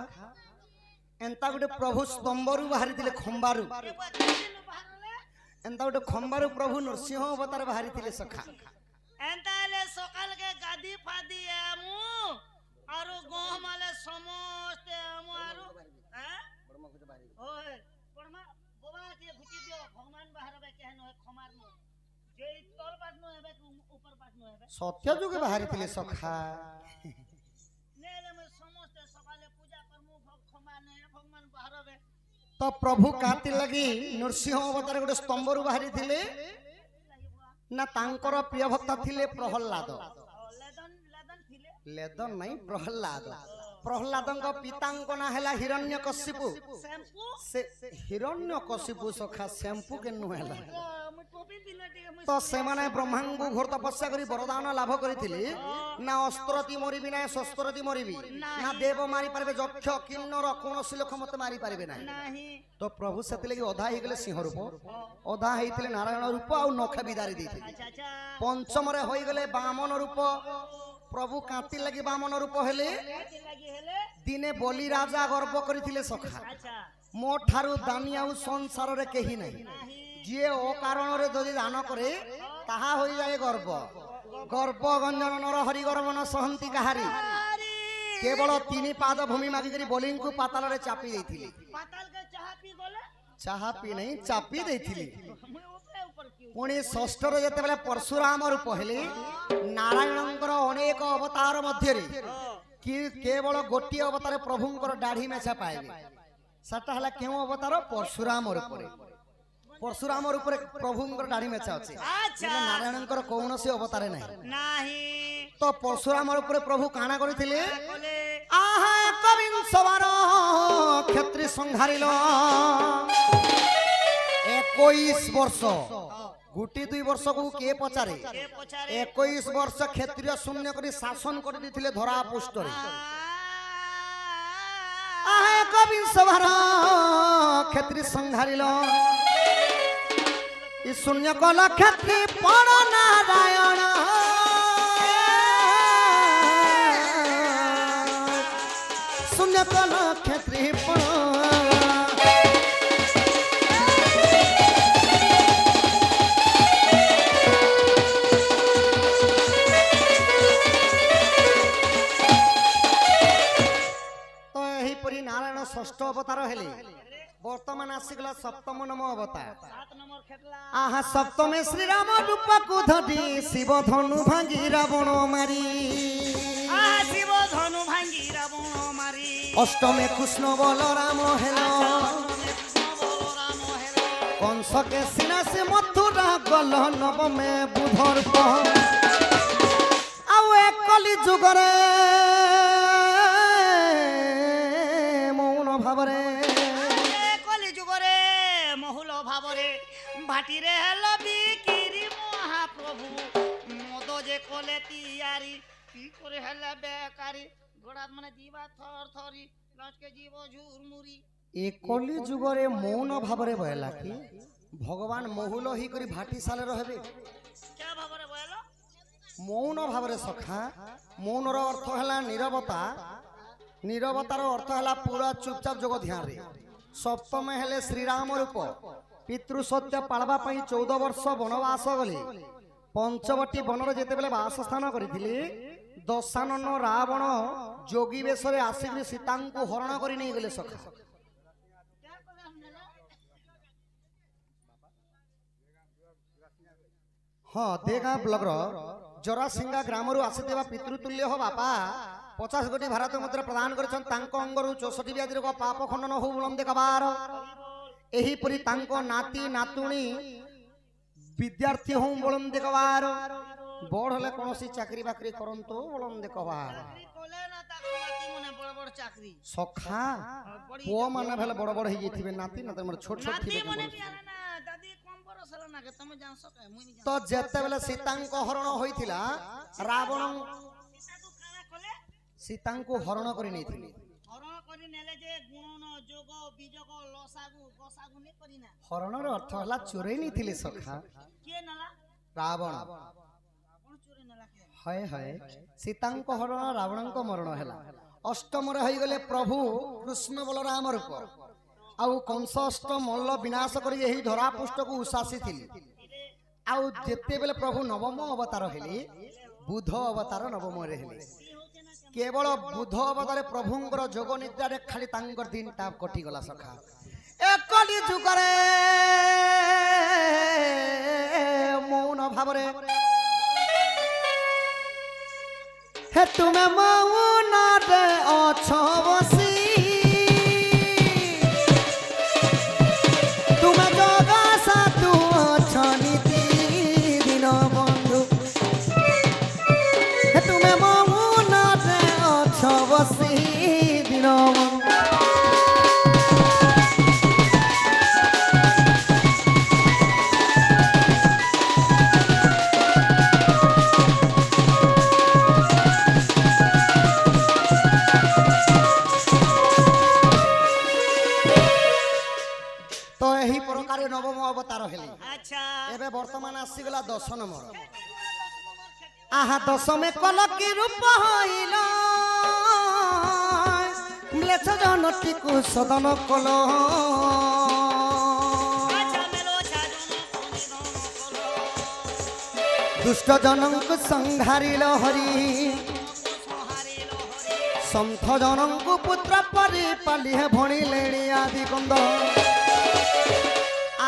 एंता गोटे प्रभु स्तंभरू बाहरी थिले खंबारू एंता गोटे खंबारू प्रभु नृसिंह अवतार बाहरी थिले सखा एंताले सकाल के गादी फादी आमु आरो गहमाले समस्त आमु आरो हैं ओए परमा बाबा के घुटी दियो भगवान बाहरबे केहन होय खमार नो जे तोर बात नो हेबे ऊपर बात नो हेबे सत्य जुग बाहरी थिले सखा नेले में समस्त सकाले पूजा करमु खमार ने भगवान बाहरबे तो प्रभु काती लगी नृसिंह अवतार गोटे स्तंभरू बाहरी थिले ना तांकर प्रिय भक्त थिले प्रहल्लाद लेदन नहीं प्रहल्लाद प्रहल्लादंक पितांक ना हैला हिरण्यकशिपु से हिरण्यकशिपु सखा शैम्पू के नुहेला तो से माने ब्रह्मांगु घोर तपस्या करी वरदान लाभ करिथिले ना अस्त्रति मरिबि ना शस्त्रति मरिबि ना देव मारी पारबे यक्ष किन्नर कोनोसी लोक मते मारी पारबे नाही तो प्रभु सेते लगी अधा हे गेले सिंह रूप अधा हेतिले नारायण रूप आ नख बिदारी देथिले पंचम रे होई गेले बामन रूप प्रभु कांति लगी बामन रूप हेले दिने बलि राजा गर्व करिथिले सखा मो ठारू दानी आउ संसार रे केही नाही जे ओ कारण रे जदि दान करे ताहा होई जाए गर्व गर्व गंजन नर हरि गर्व न सहंती कहारी केवल 3 पाद भूमि मागी करी बलिं को पाताल रे चापी देथिले पाताल के चाहा पी गोले चाहा पी नहीं चापी देथिले पुणी षष्ठ रे जते बेले परशुराम रूप हेले नारायणंकर अनेक अवतार मध्य रे कि केवल गोटी अवतार प्रभुंकर दाढ़ी मेछा पाएबे सटा हला केउ अवतार परशुराम रूप रे परशुराम रूप रे प्रभुंकर दाढ़ी मेछा अछि नारायणंकर कौनसी अवतार नाही तो परशुराम रूप रे प्रभु काना करिथिले आहा एकविंश बार क्षेत्री संहारिल 21 वर्ष गुटी 2 वर्ष को के पचारे 21 वर्ष क्षेत्रीय शून्य करी शासन कर दिथिले धरा पुष्ट रे आहा एकविंश बार क्षेत्री संहारिल ई शून्य कल क्षेत्री पण नारायण शून्य कल क्षेत्री पण तो यही परी नारायण षष्ठ अवतार हेले वर्तमान आसीगला सप्तम नम अवतार 7 नंबर खेतला आहा सप्तमे श्री राम रूप को धरि शिव धनु भांगी रावण मारी आहा शिव धनु भांगी रावण मारी अष्टमे कृष्ण बलराम हेलो कंस के सिना से मथुरा गल नवमे बुधर आउ एक कली जुगरे मौन भावरे भाटी रे हेलो बिकिरी महाप्रभु मोदो जे कोले तियारी की करे हेले बेकारी गोड़ा माने जीवा थर थरी लज के जीव झुरमुरी ए कली जुगरे मौन भावरे बयला कि भगवान महुल ही करी भाटी साले रहबे क्या भावरे बयलो मौन भावरे सखा मौन रो अर्थ हला नीरवता नीरवतार अर्थ हला पूरा चुपचाप जग ध्यान रे सप्तम हेले श्री राम रूप पितृ सत्य पाळबा पई 14 वर्ष वनवास गले पंचवटी बनर जेते बेले वास स्थान करिथिले दशानन रावण जोगी बेसरे आसीकरी सीता को हरण करि नै गेले सखा हाँ देगा ब्लगर जरासिंगा ग्राम आसीथिबा पितृतुल्य हो बापा 50 कोटी भारत मुद्रा प्रदान करछन तांको अंगरु 64 व्याधि रोग पाप खंडन हो बुलम देखाबार एही परी तांको नाती नातुणी विद्यार्थी हो बुलम देखाबार বড় হলে কোনসি চাকরি বাকরি করন্তু বলম দে কবা চাকরি কলে না তাকে নাতি মনে বড় বড় চাকরি সখা বড়ি পুଅ মানে ভেলে বড় বড় হই যাইতিবে নাতি না তোমার ছোট ছোট নাতি থিবে মনে কেবল। বিয়ারে না দাদি কম বড় হল না কে তুমি জানছ কে মুই নি তো যেতেবেলে সীতাঙ্ক হରଣ হইଥିଲା রাবণ সীতাକୁ কাଣା কলে সীতাঙ্কু হରଣ করে নেইଥିଲେ হরণ করি নেলে যে গুণন যোগ বিযোগ লসাগু গসাগু নে করি না হରଣର ଅର୍ଥ ହେଲା ଚୋରେଇ ନେଇଥିଲେ ସଖା କିଏ ନେଲା ରାବଣ ଆପଣ ଚୋରି ନେଲା କେ ହଏ ହଏ ସୀତାଙ୍କ ହରଣ ରାବଣଙ୍କ ମରଣ ହେଲା ଅଷ୍ଟମରେ ହୋଇଗଲେ ପ୍ରଭୁ କୃଷ୍ଣ ବଳରାମ ରୂପ ଆଉ କଂସ ଅଷ୍ଟ ମଲ୍ଲ ବିନାଶ କରି ଏହି ଧରା ପୃଷ୍ଠକୁ ଉଶାସିଥିଲେ ଆଉ ଯେତେବେଳେ ପ୍ରଭୁ ନବମ ଅବତାର ହେଲେ ବୁଧ ଅବତାର ନବମରେ ହେଲେ କେବଳ ବୁଧ ଅବତାରେ ପ୍ରଭୁଙ୍କର ଯୋଗ ନିଦ୍ରାରେ ଖାଲି ତାଙ୍କର ଦିନଟା କଟିଗଲା ସଖା ଏକଲି ଯୁଗରେ ମୌନ ଭାବରେ হে তুমি মৌନରେ অছ বসি তুমি জগা সাধু অছ নীতি দিন বন্ধু হে তুমি মৌନରେ অছ বসি দিন বন্ধু তো ଏହି ପ୍ରକାର ନବମ ଅବତାର ହେଲେ আচ্ছা ଏବେ ବର୍ତ୍ତମାନ ଆସିଗଲା 10 ନମ୍ବର আহা দশমে কলকি রূপ হইল ম্লেচ্ছ জনটিকু সদন কল আচ্ছা মেলো ছাজুন কোনি দন কলো দুষ্ট জনঙ্কু সংহারিল হরি সহারিল হরি সন্থ জনঙ্কু পুত্র পরি পালিহে ভণিলেଣି আদি কন্দ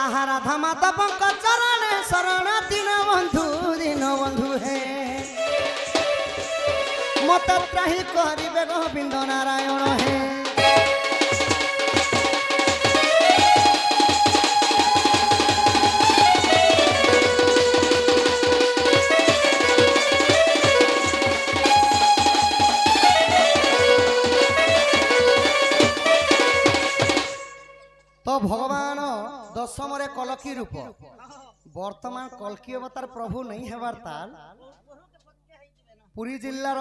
আহা রাধা মাধবଙ୍କ চরণে শরণ দিন বন্ধু হে মত ত্রাহি করিবে গোবিন্দ নারায়ণ হে তো ভগবান দশমরে কলকি রূপ বর্তমান কলকি অবতার প্রভু নাই হেবার তাল পুরী জেলার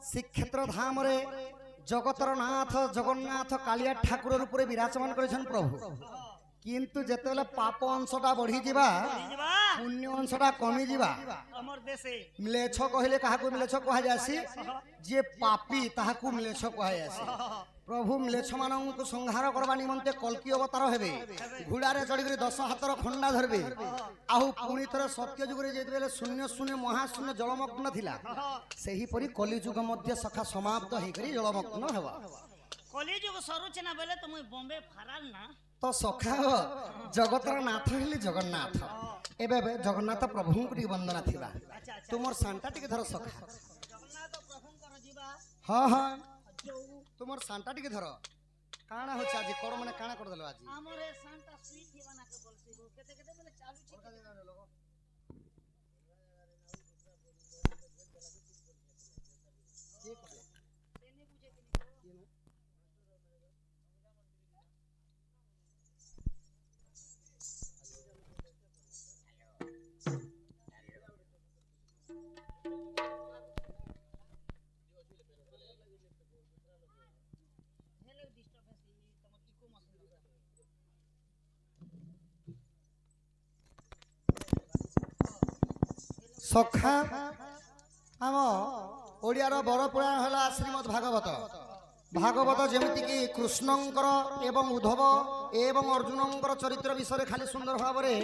শ্রীক্ষেত্র ধামরে জগতর নাথ জগন্নাথ কালিয়া ঠাকুর রূপে বিরাজমান করেছেন প্রভু কিন্তু যেতবেলে পাপ অংশটা বড়ি যা ଯିବା পুণ্য অংশটা কমি যা আমার দেশে মিলেছ কহিলে কাহাকু মিলেছ কুহযাসি যে পাপী তাহাকু মিলেছ কুহযাসি প্রভু মিলেছ মানঙ্কু সংহার করবা নিমন্তে কলকি অবতার হেবে ঘোড়ারে চড়িকি 10 হাতর খন্ডা ধরবে আহু পুনি থরে সত্য যুগরে যেতবেলে শূন্য শূন্য মহাশূন্য জলমগ্ন থিলা সেহিপরি কলিযুগ মধ্যে সখা সমাপ্ত হইকরি জলমগ্ন হেবা কলিযুগ সরুছে না বেলে তুমি বম্বে ফারাল না তো সখা জগতর নাথ হেলি জগন্নাথ এবে জগন্নাথ প্রভুଙ୍କୁ ଟିକେ বন্দনা থিবা আচ্ছা আচ্ছা তুমর সানটা ଟିକେ ধর সখা জগন্নাথ প্রভুঙ্কর ଯିବା হ্যাঁ হ্যাঁ তোমার সানটা টিকে ধর কাଣା হচ্ছে আজি কর মানে কাଣା করে দেলো আজি আমার এ সানটা সুইট দিবা না কে বলছি গো কেতে কেতে বেলে চালুছি সখা আম ওড়িয়ার বড় পুরাণ হল শ্রীমদ ভাগবত ভাগবত যেমিতি কি কৃষ্ণঙ্কর এবং উদ্ধব এবং অর্জুনঙ্কর চরিত্র বিষয়ে খালি সুন্দর ভাবে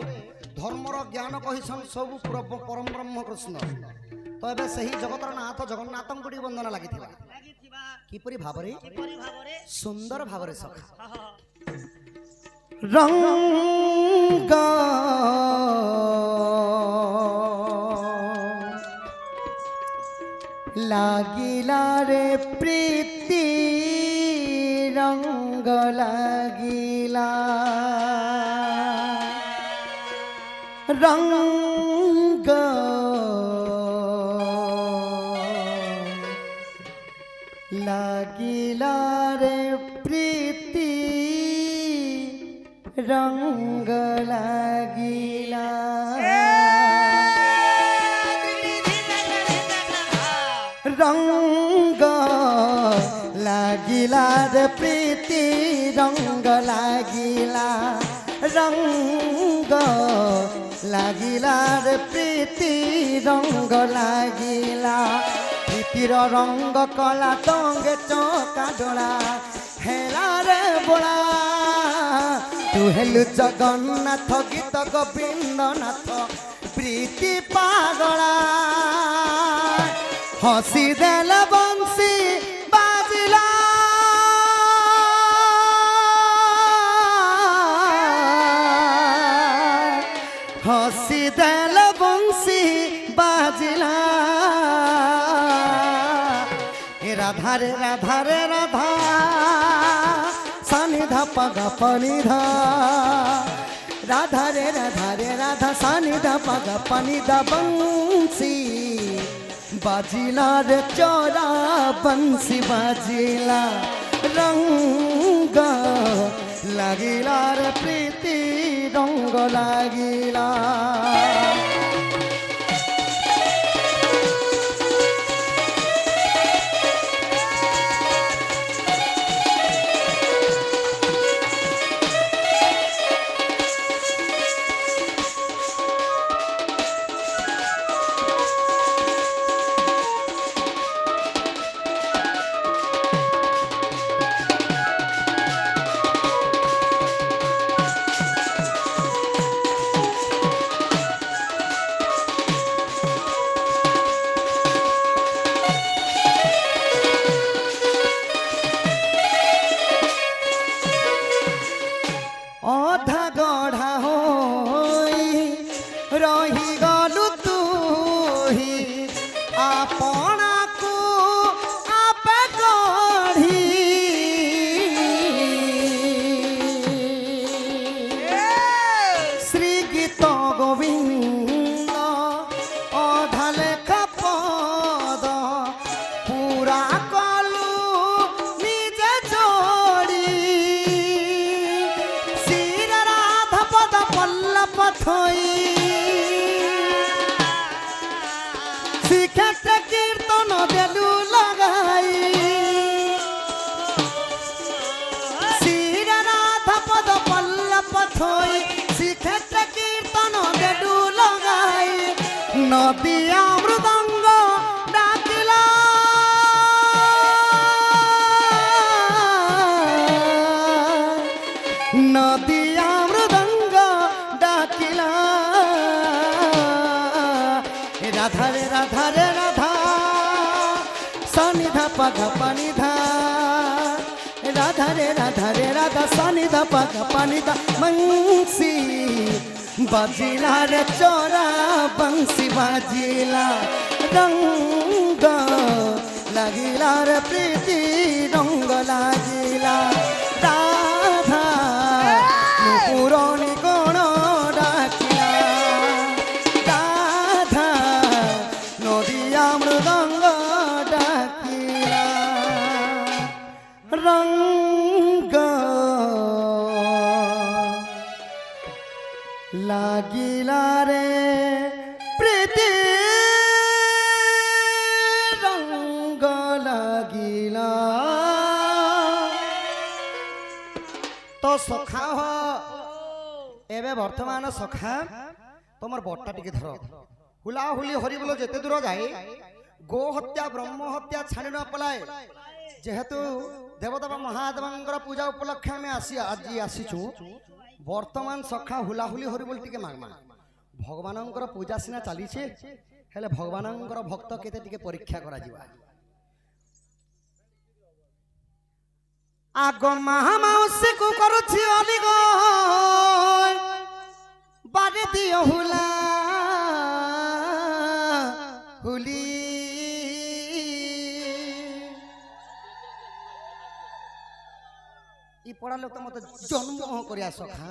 ধর্মর জ্ঞান কহিছন সবু পরম ব্রহ্ম কৃষ্ণ তো এবে সেই জগতর নাথ জগন্নাথঙ্কু টিকে বন্দনা লাগিথিবা লাগিথিবা কিপরি ভাবরে কিপরি ভাবরে সুন্দর ভাবরে সখা হা হা রঙ্গ লাগিলা রে প্রীতি রঙ্গ লাগিলা রঙ্গ লাগিলা রে প্রীতি রঙ্গ লাগিলা রঙ্গ লাগিলা রে প্রীতি রঙ্গ লাগিলা রঙ্গ লাগিলা রে প্রীতি রঙ্গ লাগিলা প্রীতির রঙ্গ কলা টঙ্গে চকা ডোলা হেলা রে বোলা তু হেলু জগন্নাথ গীত গোবিন্দনাথ প্রীতি পাগলা হসি দেল বংশী বাজিলা হসি দেল বংশী বাজিলা রাধা রে রাধা রে রাধা সানি ধা পগা পানি ধা রাধা রে রাধা সানি ধা পগা পানি ধা বংশী বাজিলা রে চোরা বংশী বাজিলা রঙ্গ লাগিলা রে প্রীতি রঙ্গ লাগিলা অধা গঢ়া হৈ ৰহি গলু তুহি আপোনাকো আপে গঢ়ি শ্ৰী গীত গোবিন্দ অধা লেখা পদ পুৰা কলু নিজে যোৰি পথই শিক্ষাতে কীর্তন দেলু লাগাই শ্রীরাধ পদ পল্ল পথই শিক্ষাতে কীর্তন দেলু লাগাই নদিয়া মৃদঙ্গ ডাকিলা নদিয়া রাধা রে রাধা রে রাধা সানিধা পাগা পানিধা রাধা রে রাধা সানিধা পাগা পানিধা বংশী বাজিলা রে চোরা বংশী বাজিলা রঙ্গ লাগিলা রে প্রীতি রঙ্গ লাগিলা রাধা পুরনি কোণ ডাকিলা মৃদঙ্গ ডাকিলা রঙ্গ লাগিলা রে প্রীতি রঙ্গ লাগিলা তো সখা হ এবে বর্তমান সখা তোমার বটটা টিকে ধর হুলাহুলি হরিবোল যেতে দূর যায় গো হত্যা ব্রহ্ম হত্যা ছাড়ি ন পলায় যেহেতু দেবদেব মহাদেবঙ্কর পূজা উপলক্ষে আমি আজি আসিছু বর্তমান সখা হুলাহুলি হরিবোল টিকে মাগমা ভগবানঙ্কর পূজা সিনা চালিছে হেলে ভগবানঙ্কর ভক্ত কেতে টিকে পরীক্ষা করা ଯିବା আগ মহামাউসী কু করছি অলিগ বাড়ি দিও হুলা হুলি ই পড়া লোক তো মতো জন্ম করিয়া সখা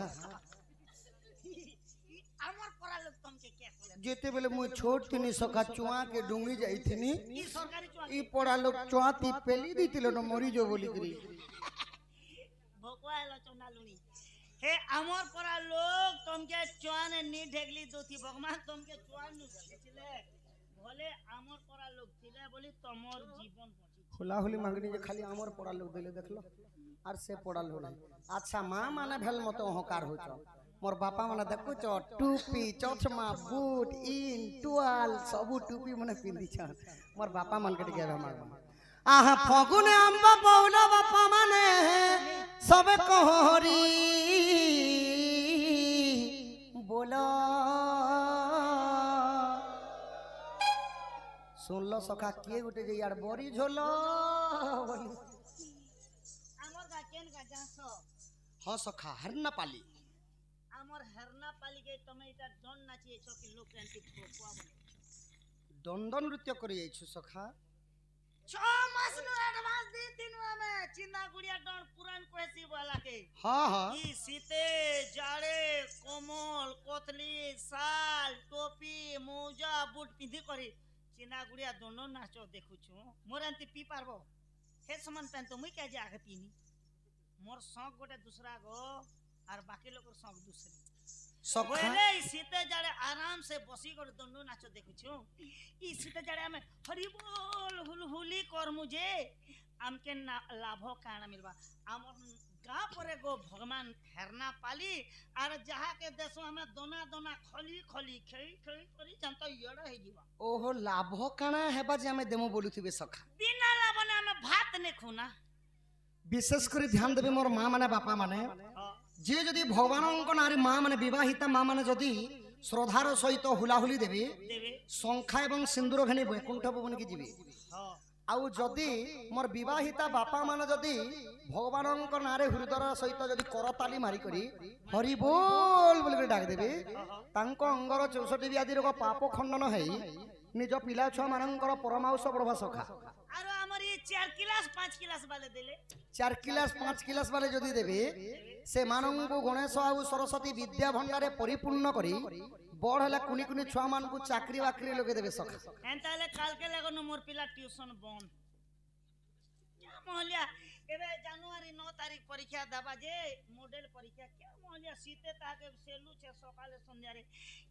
আমার পড়া লোক তোমাকে কে जेते बेले मुई छोट थिनी सखा चुआ के डुंगी जाइथिनी ई सरकारी चुआ ई पड़ा लोग चुआ ती पेली दितिलो न मरी जो बोली करी भोकवा हेलो चोना लुनी हे अमर परा लोग तुमके चुआन नी ढेगली दोथी भगवान तुमके चुआन नु छिले भले अमर परा लोग छिले बोली तमर जीवन बची खुला हुली मांगनी जे खाली अमर पड़ा लोग देले देखलो आर से पड़ा लोग अच्छा मां माने भेल मत अहंकार हो छ मोर बापा माने देखो छ टोपी चश्मा बूट इन टुआल सब टोपी माने पिंदी छ मोर बापा मन के गेबे मार आहा फगुने अंबा बौला बापा माने सब कहरी बोलो सुन लो सखा किए गुटे जे यार बड़ी झोलो बोली अमर का केन का जासो हां सखा हरना पाली अमर हरना पाली के तमे इटा डन नाचिए छ कि लोक क्रांति भोकवा बने दंडन नृत्य करि जाइ छु सखा 6 मास नो एडवांस दी दिनवा में चिन्ना गुड़िया डन पुरान कोसी वाला के हां हां ई सीते जाड़े कोमल कोतली साल टोपी मोजा बूट पिंधी करी चिन्ना गुड़िया दोनों नाचो देखु छु मोर अंति पी पारबो हे समान पेन तो मुई के जे आगे पीनी मोर शौक गोटे दूसरा गो और बाकी लोग शौक दूसरी सखा बोले ई सीते जाड़े आराम से बसी कर दोनों नाचो देखु छु ई सीते जाड़े हमें हरि बोल हुलहुली कर मुझे हमके लाभो काना मिलबा हमर गा परे गो भगवान हेरना पाली और जहा के देशो हमें दोना दोना खली खली खई खई करी जानता येड़ा हे जीवा ओहो लाभो काना हेबा जे हमें देमो बोलुथिबे सखा बिना लाभने हमें भात ने खुना विशेष कर ध्यान देबे मोर मां माने बापा माने जे जदी भगवानंक नारी मां माने विवाहिता मां माने जदी श्रद्धार सहित हुलाहुली देबे देवे संख्या एवं सिंदूर घनी वैकुंठ भवन की जीवे हां आउ जदी मोर विवाहिता बापा माने जदी भगवानंक नारे हृदय सहित जदी करताली मारी करी हरि बोल बोल के डाक देबे तांको अंगर 64 व्याधि रोग पाप खंडन हेई निज पिला छुआ मानकर परमाउष बड़वा सखा आरो हमर ये 4 क्लास 5 क्लास वाले देले 4 क्लास 5 क्लास वाले जदी देबे से मानंगु गणेश आउ सरस्वती विद्या भंडारे परिपूर्ण करी बड़ हला कुनी कुनी छुआ मान को चाकरी वाकरी लगे देबे सखा एंताले काल के लगन मोर पिला ट्यूशन बन क्या मोहलिया एबे जनवरी 9 तारीख परीक्षा दबा जे मॉडल परीक्षा क्या मोहलिया सीते ताके सेलू छे सकाले संध्या रे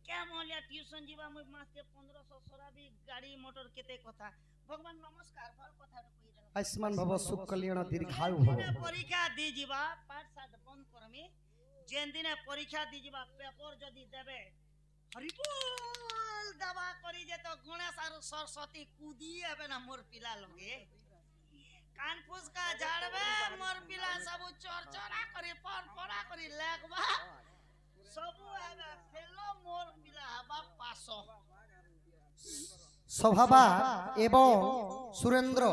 क्या मोहलिया ट्यूशन जीवा मुई मास के 1500 सोराबी गाड़ी मोटर केते कथा भगवान नमस्कार भल कथा कहि देला आयुष्मान भव सुख कल्याण दीर्घायु भव परीक्षा दी जीवा पाठ साठ बंद करमी जेन दिने परीक्षा दी जीवा पेपर जदी देबे हरि बोल दबा करी जे तो गणेश आरो सरस्वती कूदी आबे ना मोर पिला लगे कानफूस का झाड़बे मोर पिला सब चरचरा करी परपरा करी लगबा सब आबे फेलो मोर पिला हबा पासो सभाबा एवं सुरेंद्र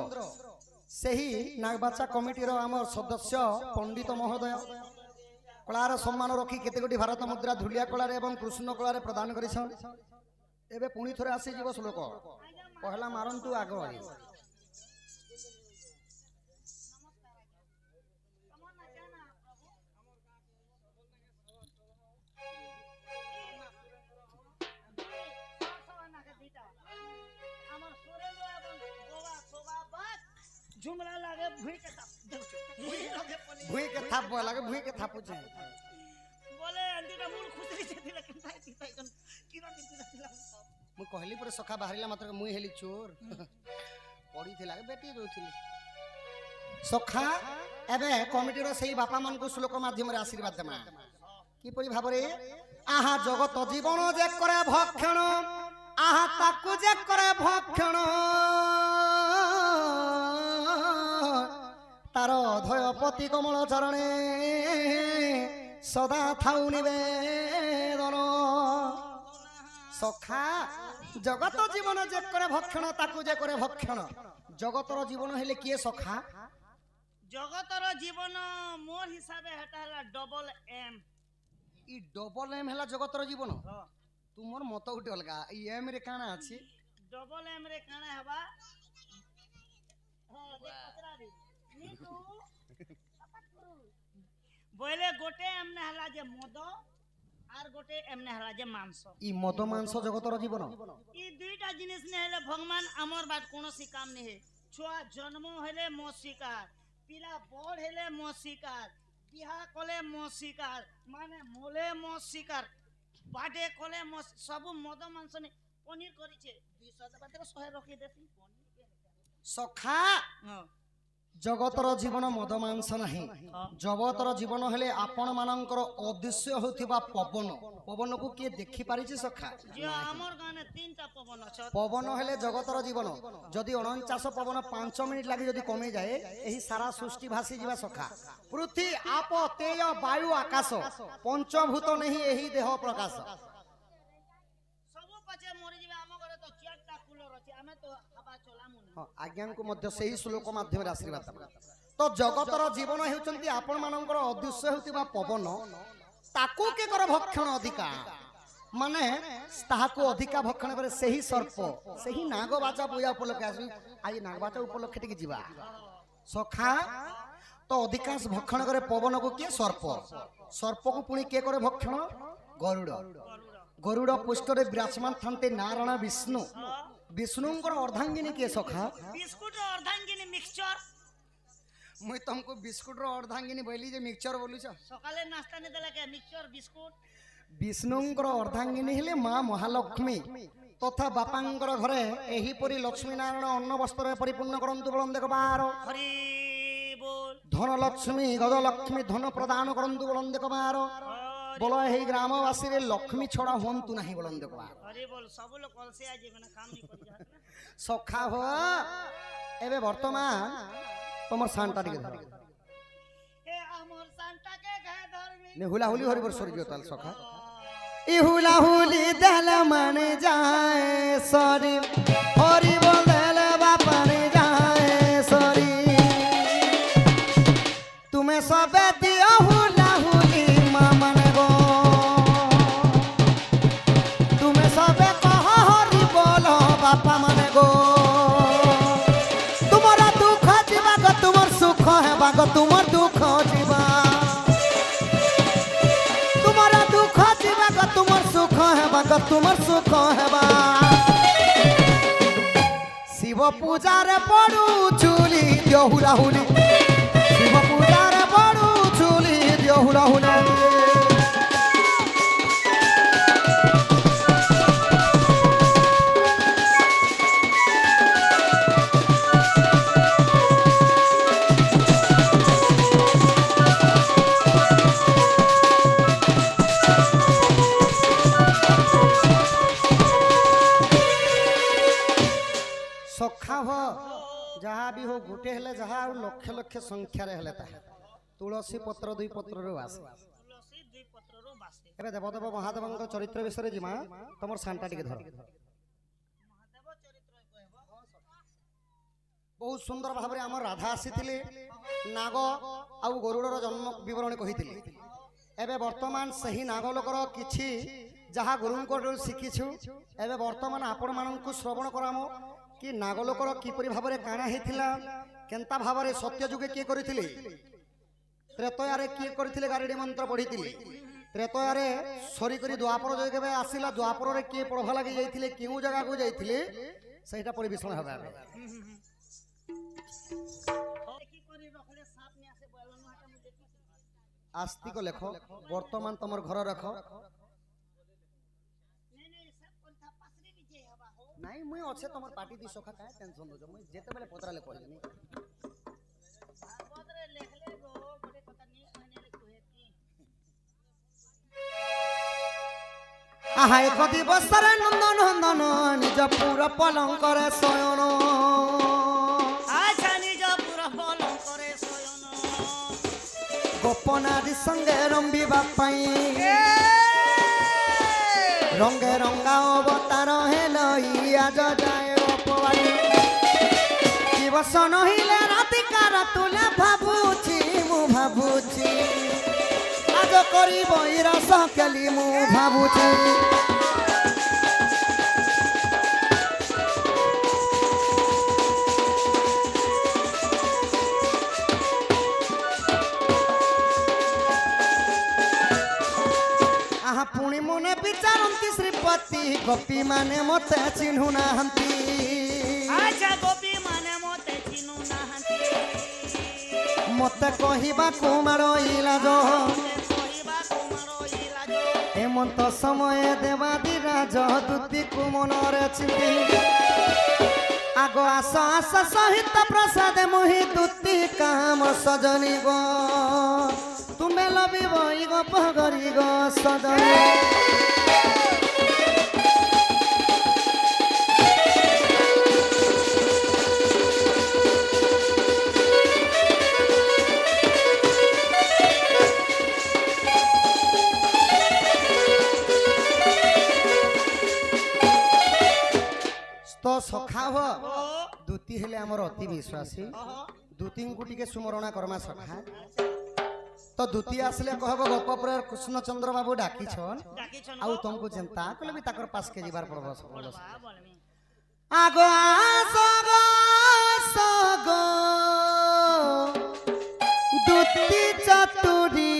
सही नागबाचा कमिटी रो हमर सदस्य पंडित महोदय कलार सम्मान रखी केते गोटी भारत मुद्रा धुलिया कलार एवं कृष्ण कलार प्रदान करिछन एबे पुणी थरे आसी जीव श्लोक पहला मारंतु आगो झुमरा लागे भुई के थाप लागे भुई के थाप छै बोले अंदीटा मूल खुसरी छै दिला के भाई पिता जन किरा दिला मु कहली पर सखा बाहरिला मात्र मुई हेली चोर पड़ी थिला बेटी रोथिली सखा एबे कमिटी रो सही बापा मन को श्लोक माध्यम रे आशीर्वाद देमा की परि भाबरे आहा जगत जीवन जे करे भक्षण आहा ताकू जे करे भक्षण तार धयपति कमल चरणे सदा थाउ निवेदन सखा जगत जीवन जे करे भक्षण ताकू जे करे भक्षण जगतर जीवन हेले किए सखा जगतर जीवन मोर हिसाबे हटा हला double M E double M हला जगतर जीवन तुमर मत उठे अलगा ई एम रे काना अछि डबल एम रे काना हबा हां देख पतरा रे बोले गोटे एम ने हला जे मद আর গোটে এমনে হলা যে মাংস ই মদ মাংস জগতর জীবন ই দুইটা জিনিস নে হলে ভগবান আমার বাট কোনসি কাম নেই ছুয়া জন্ম হলে মো শিকার পিলা বড় হলে মো শিকার বিহা কলে মো শিকার মানে মোলে মো শিকার বাডে কলে মো সবু মদ মাংস নে পনির করিছে 200 টাকা থেকে 100 রখি দেছি সখা হ্যাঁ জগতর জীবন মদ মাংস নাহি জগতর জীবন হলে আপন মানଙ୍କର অদৃশ্য হউথিবা পবন পবনକୁ কিଏ দেখি পারিছি সখা যে আমার গানে তিনটা পবন আছে পবন হলে জগতর জীবন যদি 49 পবন 5 মিনিট লাগি যদি কমে যায় এই সারা সৃষ্টি ভাসি ଯିବା সখা পৃথ্বী আপ তেজ বায়ু আকাশ পঞ্চভূত নেহি এই দেহ প্রকাশ সবু পছে মরি যাবে ଆମ ঘরে তো চারটা কুলর আছে আমি তো হাবা চলামু আজ্ঞাଙ୍କୁ ମଧ୍ୟ ସେହି ଶ୍ଲୋକ ମାଧ୍ୟମରେ ଆଶୀର୍ବାଦ ଦେବା ତ ଜଗତର ଜୀବନ ହେଉଛନ୍ତି ଆପଣ ମାନଙ୍କର ଅଦୃଶ୍ୟ ହେଉଥିବା ପବନ ତାକୁ କେ କର ଭକ୍ଷଣ ଅଧିକା ମାନେ ତାହାକୁ ଅଧିକା ଭକ୍ଷଣ କରେ ସେହି ସର୍ପ ସେହି ନାଗବାଚା ପୂଜା ଉପଲକ୍ଷେ ଆସି ଆଜି ନାଗବାଚା ଉପଲକ୍ଷେ ଟିକେ ଯିବା ସଖା ତ ଅଧିକାଂଶ ଭକ୍ଷଣ କରେ ପବନକୁ କିଏ ସର୍ପ ସର୍ପକୁ ପୁଣି କିଏ କରେ ଭକ୍ଷଣ ଗରୁଡ଼ ଗରୁଡ଼ ପୃଷ୍ଠରେ ବିରାଜମାନ ଥାନ୍ତି ନାରାୟଣ ବିଷ୍ଣୁ विष्णुंकर अर्धांगिनी के सखा बिस्कुट रो अर्धांगिनी मिक्सचर मुई तुमको बिस्कुट रो अर्धांगिनी बोली जे मिक्सचर बोलु छ सकाले नाश्ता ने देला के मिक्सचर बिस्कुट विष्णुंकर अर्धांगिनी हेले मां महालक्ष्मी तथा बापांकर घरे एही परी लक्ष्मी नारायण अन्न वस्त्र परिपूर्ण करंतु बोलन देख बार हरि बोल धन लक्ष्मी गज लक्ष्मी धन प्रदान करंतु बोलन देख बार बोलो एही ग्रामवासी रे लक्ष्मी छड़ा होंतु नाही बोलन देख बार हरि बोल सब लोग कल से आज मैंने काम नहीं कर जात सखा हो एबे वर्तमान तमर सांटा टिके धर ए हमर सांता के घे धरमी ने हुला हुली हरि वर्ष जो ताल सखा इ हुला हुली दल मन जाए सरी हरि बोल दल बापा ने जाए सरी तुम्हें सब दियो हुला हुली मामन गो तुम्हें सब कह हरि बोलो बापा मन गो तुम्हारा दुख जीवा गो तुमर सुख है बागो तुमर दुख जीवा तुम्हारा दुख जीवा गो तुमर सुख है बागो तुमर सुख है बा शिव पूजा रे पड़ू चुली दियो हुला हुली शिव पूजा रे पड़ू चुली दियो हुला हुली सखा हो जहाँ भी हो गोटे हेले जहाँ लक्ष लक्ष संख्या रे हेले ताहे तुलसी पत्र दुई पत्र रो आसे तुलसी दुई पत्र रो बासे एबे देवदेव महादेवଙ୍କ चरित्र विषय जिमा तमर सांटा टिके धर महादेव चरित्र कहबो बहुत सुंदर भाबरे हमर राधा आसीथिले नाग आ गरुडर जन्म विवरण कहिथिले एबे वर्तमान सही नाग लोकर किछि जहाँ गुरुंकर शिखिछु एबे वर्तमान आपण माननकु श्रवण करामो कि नागलोकर किपरि भाबरे काना हेथिला केंता भाबरे सत्य जुगे के करिथिले त्रेतयारे के करिथिले गारेडी मंत्र पढिथिले त्रेतयारे सरी करी द्वापर जगे आसिला द्वापर रे के पढवा लागि जाइथिले केउ जगह को जाइथिले सेटा परिवेषण हबा देखि करी रखले सांप ने आसे बोलन हाटा मु देखि आस्तिक लेख वर्तमान तमर घर रख नहीं मुई अच्छे तुम पार्टी दी सखा काय टेंशन दो मुई जेते बेले पतराले कहनी भागवत रे लेखले गो गोटे कथा नी कहने रे कहती आहा एक दिवस रे नंदन नंदन निज पूरा पलंग करे शयन आछा निज पूरा पलंग करे शयन गोपनारी संगे रंबिबा पाई रंगे रंगा अवतार हेलइया जाए अपवाई दिवस नहिले रातिकार तुले भाबुची मु भाबुची आज करिब इरस केली मु भाबुची आहा पुणी ଗୋପୀ ମାନେ ମତେ ଚିହ୍ନୁ ନାହାନ୍ତି ଆଚ୍ଛା ଗୋପୀ ମାନେ ମତେ ଚିହ୍ନୁ ନାହାନ୍ତି ମତେ କହିବାକୁ ମାର ଇଲାଜ କହିବାକୁ ମାର ଇଲାଜ ହେମନ୍ତ ସମୟ ଦେବାଦି ରାଜ ଦୂତୀକୁ ମନରେ ଚିନ୍ତି ଆଗ ଆସ ଆସ ସହିତ ପ୍ରସାଦ ମୁହି ଦୂତୀ କାମ ସଜନି ଗো ତୁମେ ଲବିବ ଇ ଗପ ଗରି ଗো ସଜନି तो सखा हो दूती हेले हमर अति विश्वासी दूती को टिके सुमरणा करमा सखा तो दूती आसले कहब गोपपुर कृष्ण चंद्र बाबू डाकी छन आउ तुमको जनता कले भी ताकर पास के जीवार पड़बो आगो आसगो सगो दूती चतुरी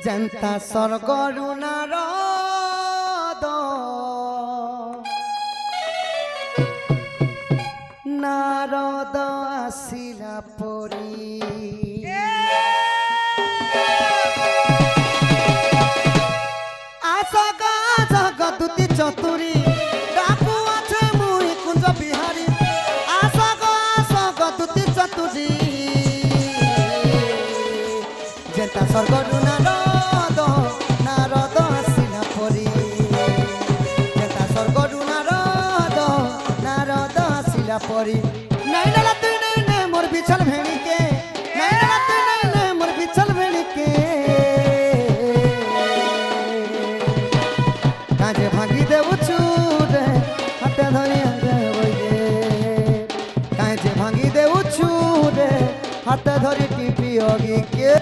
जनता स्वर्गरु नारद नारद आसिला परी आसग जगदूती चतुरी डाकू আছে মুই কুঞ্জ বিহারী आसग जगदूती चतुरी जनता स्वर्गरु नारद नारद आसिला परी जनता स्वर्गरु नारद नारद आसिला परी নাই না তুই নাই নে মোর বিছল ভেড়িকে নাই না তুই নাই নে মোর বিছল ভেড়িকে কাজে ভাঙি দেবু চুরে হাতে ধরি আগে বইগে কাজে ভাঙি দেবু চুরে হাতে ধরি টিপি অগিকে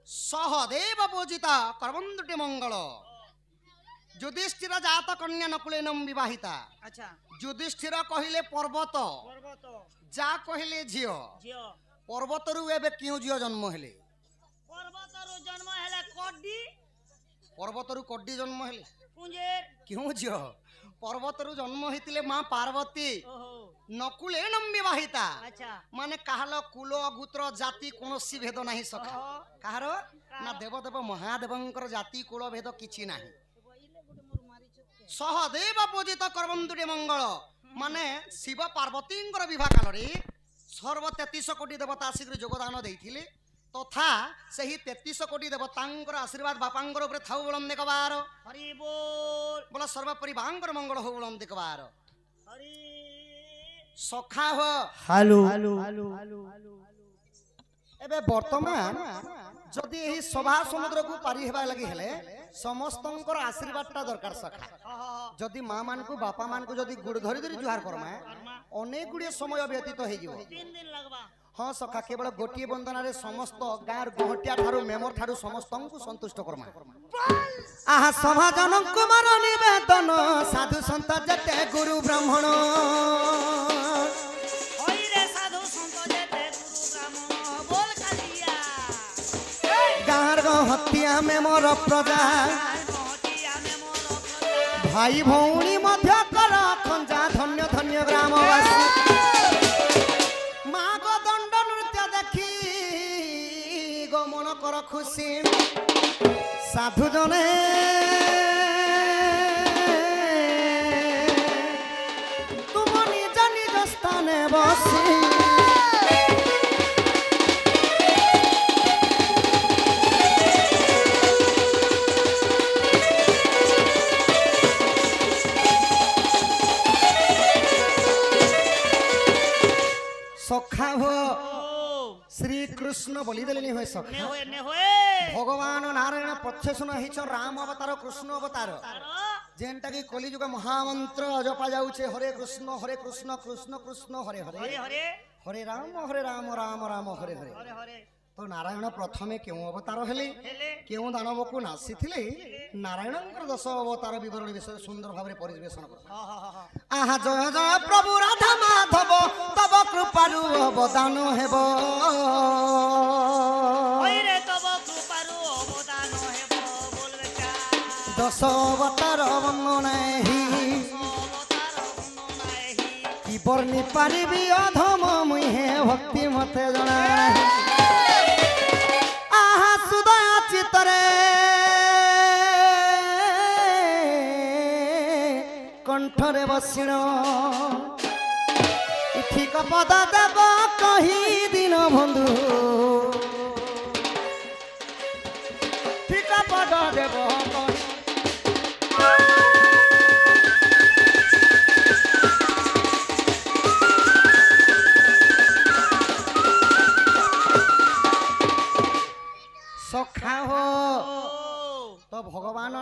सहदेव पूजिता करवंदुटी मंगल युधिष्ठिर जात कन्या नकुलेनम विवाहिता अच्छा युधिष्ठिर कहिले पर्वत पर्वत जा कहिले झियो झियो पर्वतरु एबे क्यों झियो जन्म हेले पर्वतरु जन्म हेले कड्डी पर्वतरु कड्डी जन्म हेले कुंजेर क्यों झियो पर्वतरु जन्म हेतिले मां पार्वती ओहो नकुलेनम विवाहिता अच्छा माने काहलो कुल गोत्र जाति कोनोसी भेद नाही सखा काहारो ना देवदेव महादेवंकर जाति कुल भेद किछि नाही सहदेव पूजित करवंदुटी मंगल माने शिव पार्वतींकर विवाह काल रे सर्व 33 कोटी देवता आसिक योगदान देइथिले तथा सही 33 कोटी देवतांकर आशीर्वाद बापांकर ऊपर थाउ बोलम देखबार हरि बोल बोला सर्व परिवांकर मंगल हो बोलम देखबार हरि सखा हो हालो एबे वर्तमान जदि एही सभा समुद्र को पारी हेबा लगी हेले समस्तंकर आशीर्वादटा दरकार सखा जदि माँ मान को बापा मान को जदि गुड़ धरी धरी जुहार करमा अनेक गुड़िए समय व्यतीत हो 3 दिन लगबा हाँ सखा केवल गोटे बंदना रे समस्त गाँव गोहटिया ठारू मेमर ठारू समस्त को संतुष्ट करमा आहा सभाजन कुमार निवेदन साधु संत जते गुरु ब्राह्मण ओइ रे साधु संत जेते गुरु ब्राह्मण बोल कालिया गाँव गोहटिया मेमर प्रजा हटिया में मोर प्रजा भाई भौणी मध्य कर खंजा धन्य धन्य ग्रामवासी माँ को दंड नृत्य देखी गमन कर खुशी साधु जने तुम निज निज स्थाने बसी सखा हो श्री कृष्ण बोली देले हुए सखा ने होए भगवान नारायण प्रत्यक्षण हिच राम अवतार कृष्ण अवतार तारो जेनटा की कलिजुग महामंत्र जपा जाउछे हरे कृष्ण कृष्ण कृष्ण हरे हरे हरे हरे हरे राम राम राम हरे हरे हरे हरे तो नारायण प्रथमे क्यों अवतार हेले हेले क्यों दानव को नासीथिले नारायण 10 अवतार विवरण विषय सुंदर भाव परिवेशन कर आहा जय जय प्रभु राधा माधव तब कृपालु अवदान हेब ओइ रे तब कृपारु अवदान हेबो बोल बेटा 10 अवतार वंदनाहि अवतार गुणनाहि की वर्णि पारिबी अधम मुहे भक्ति मते जଣା आहा सुदय चितरे कंठरे बसिण ठीक पद देव कही दिन बंधु ठीक पद देव कही सखा हो तो भगवान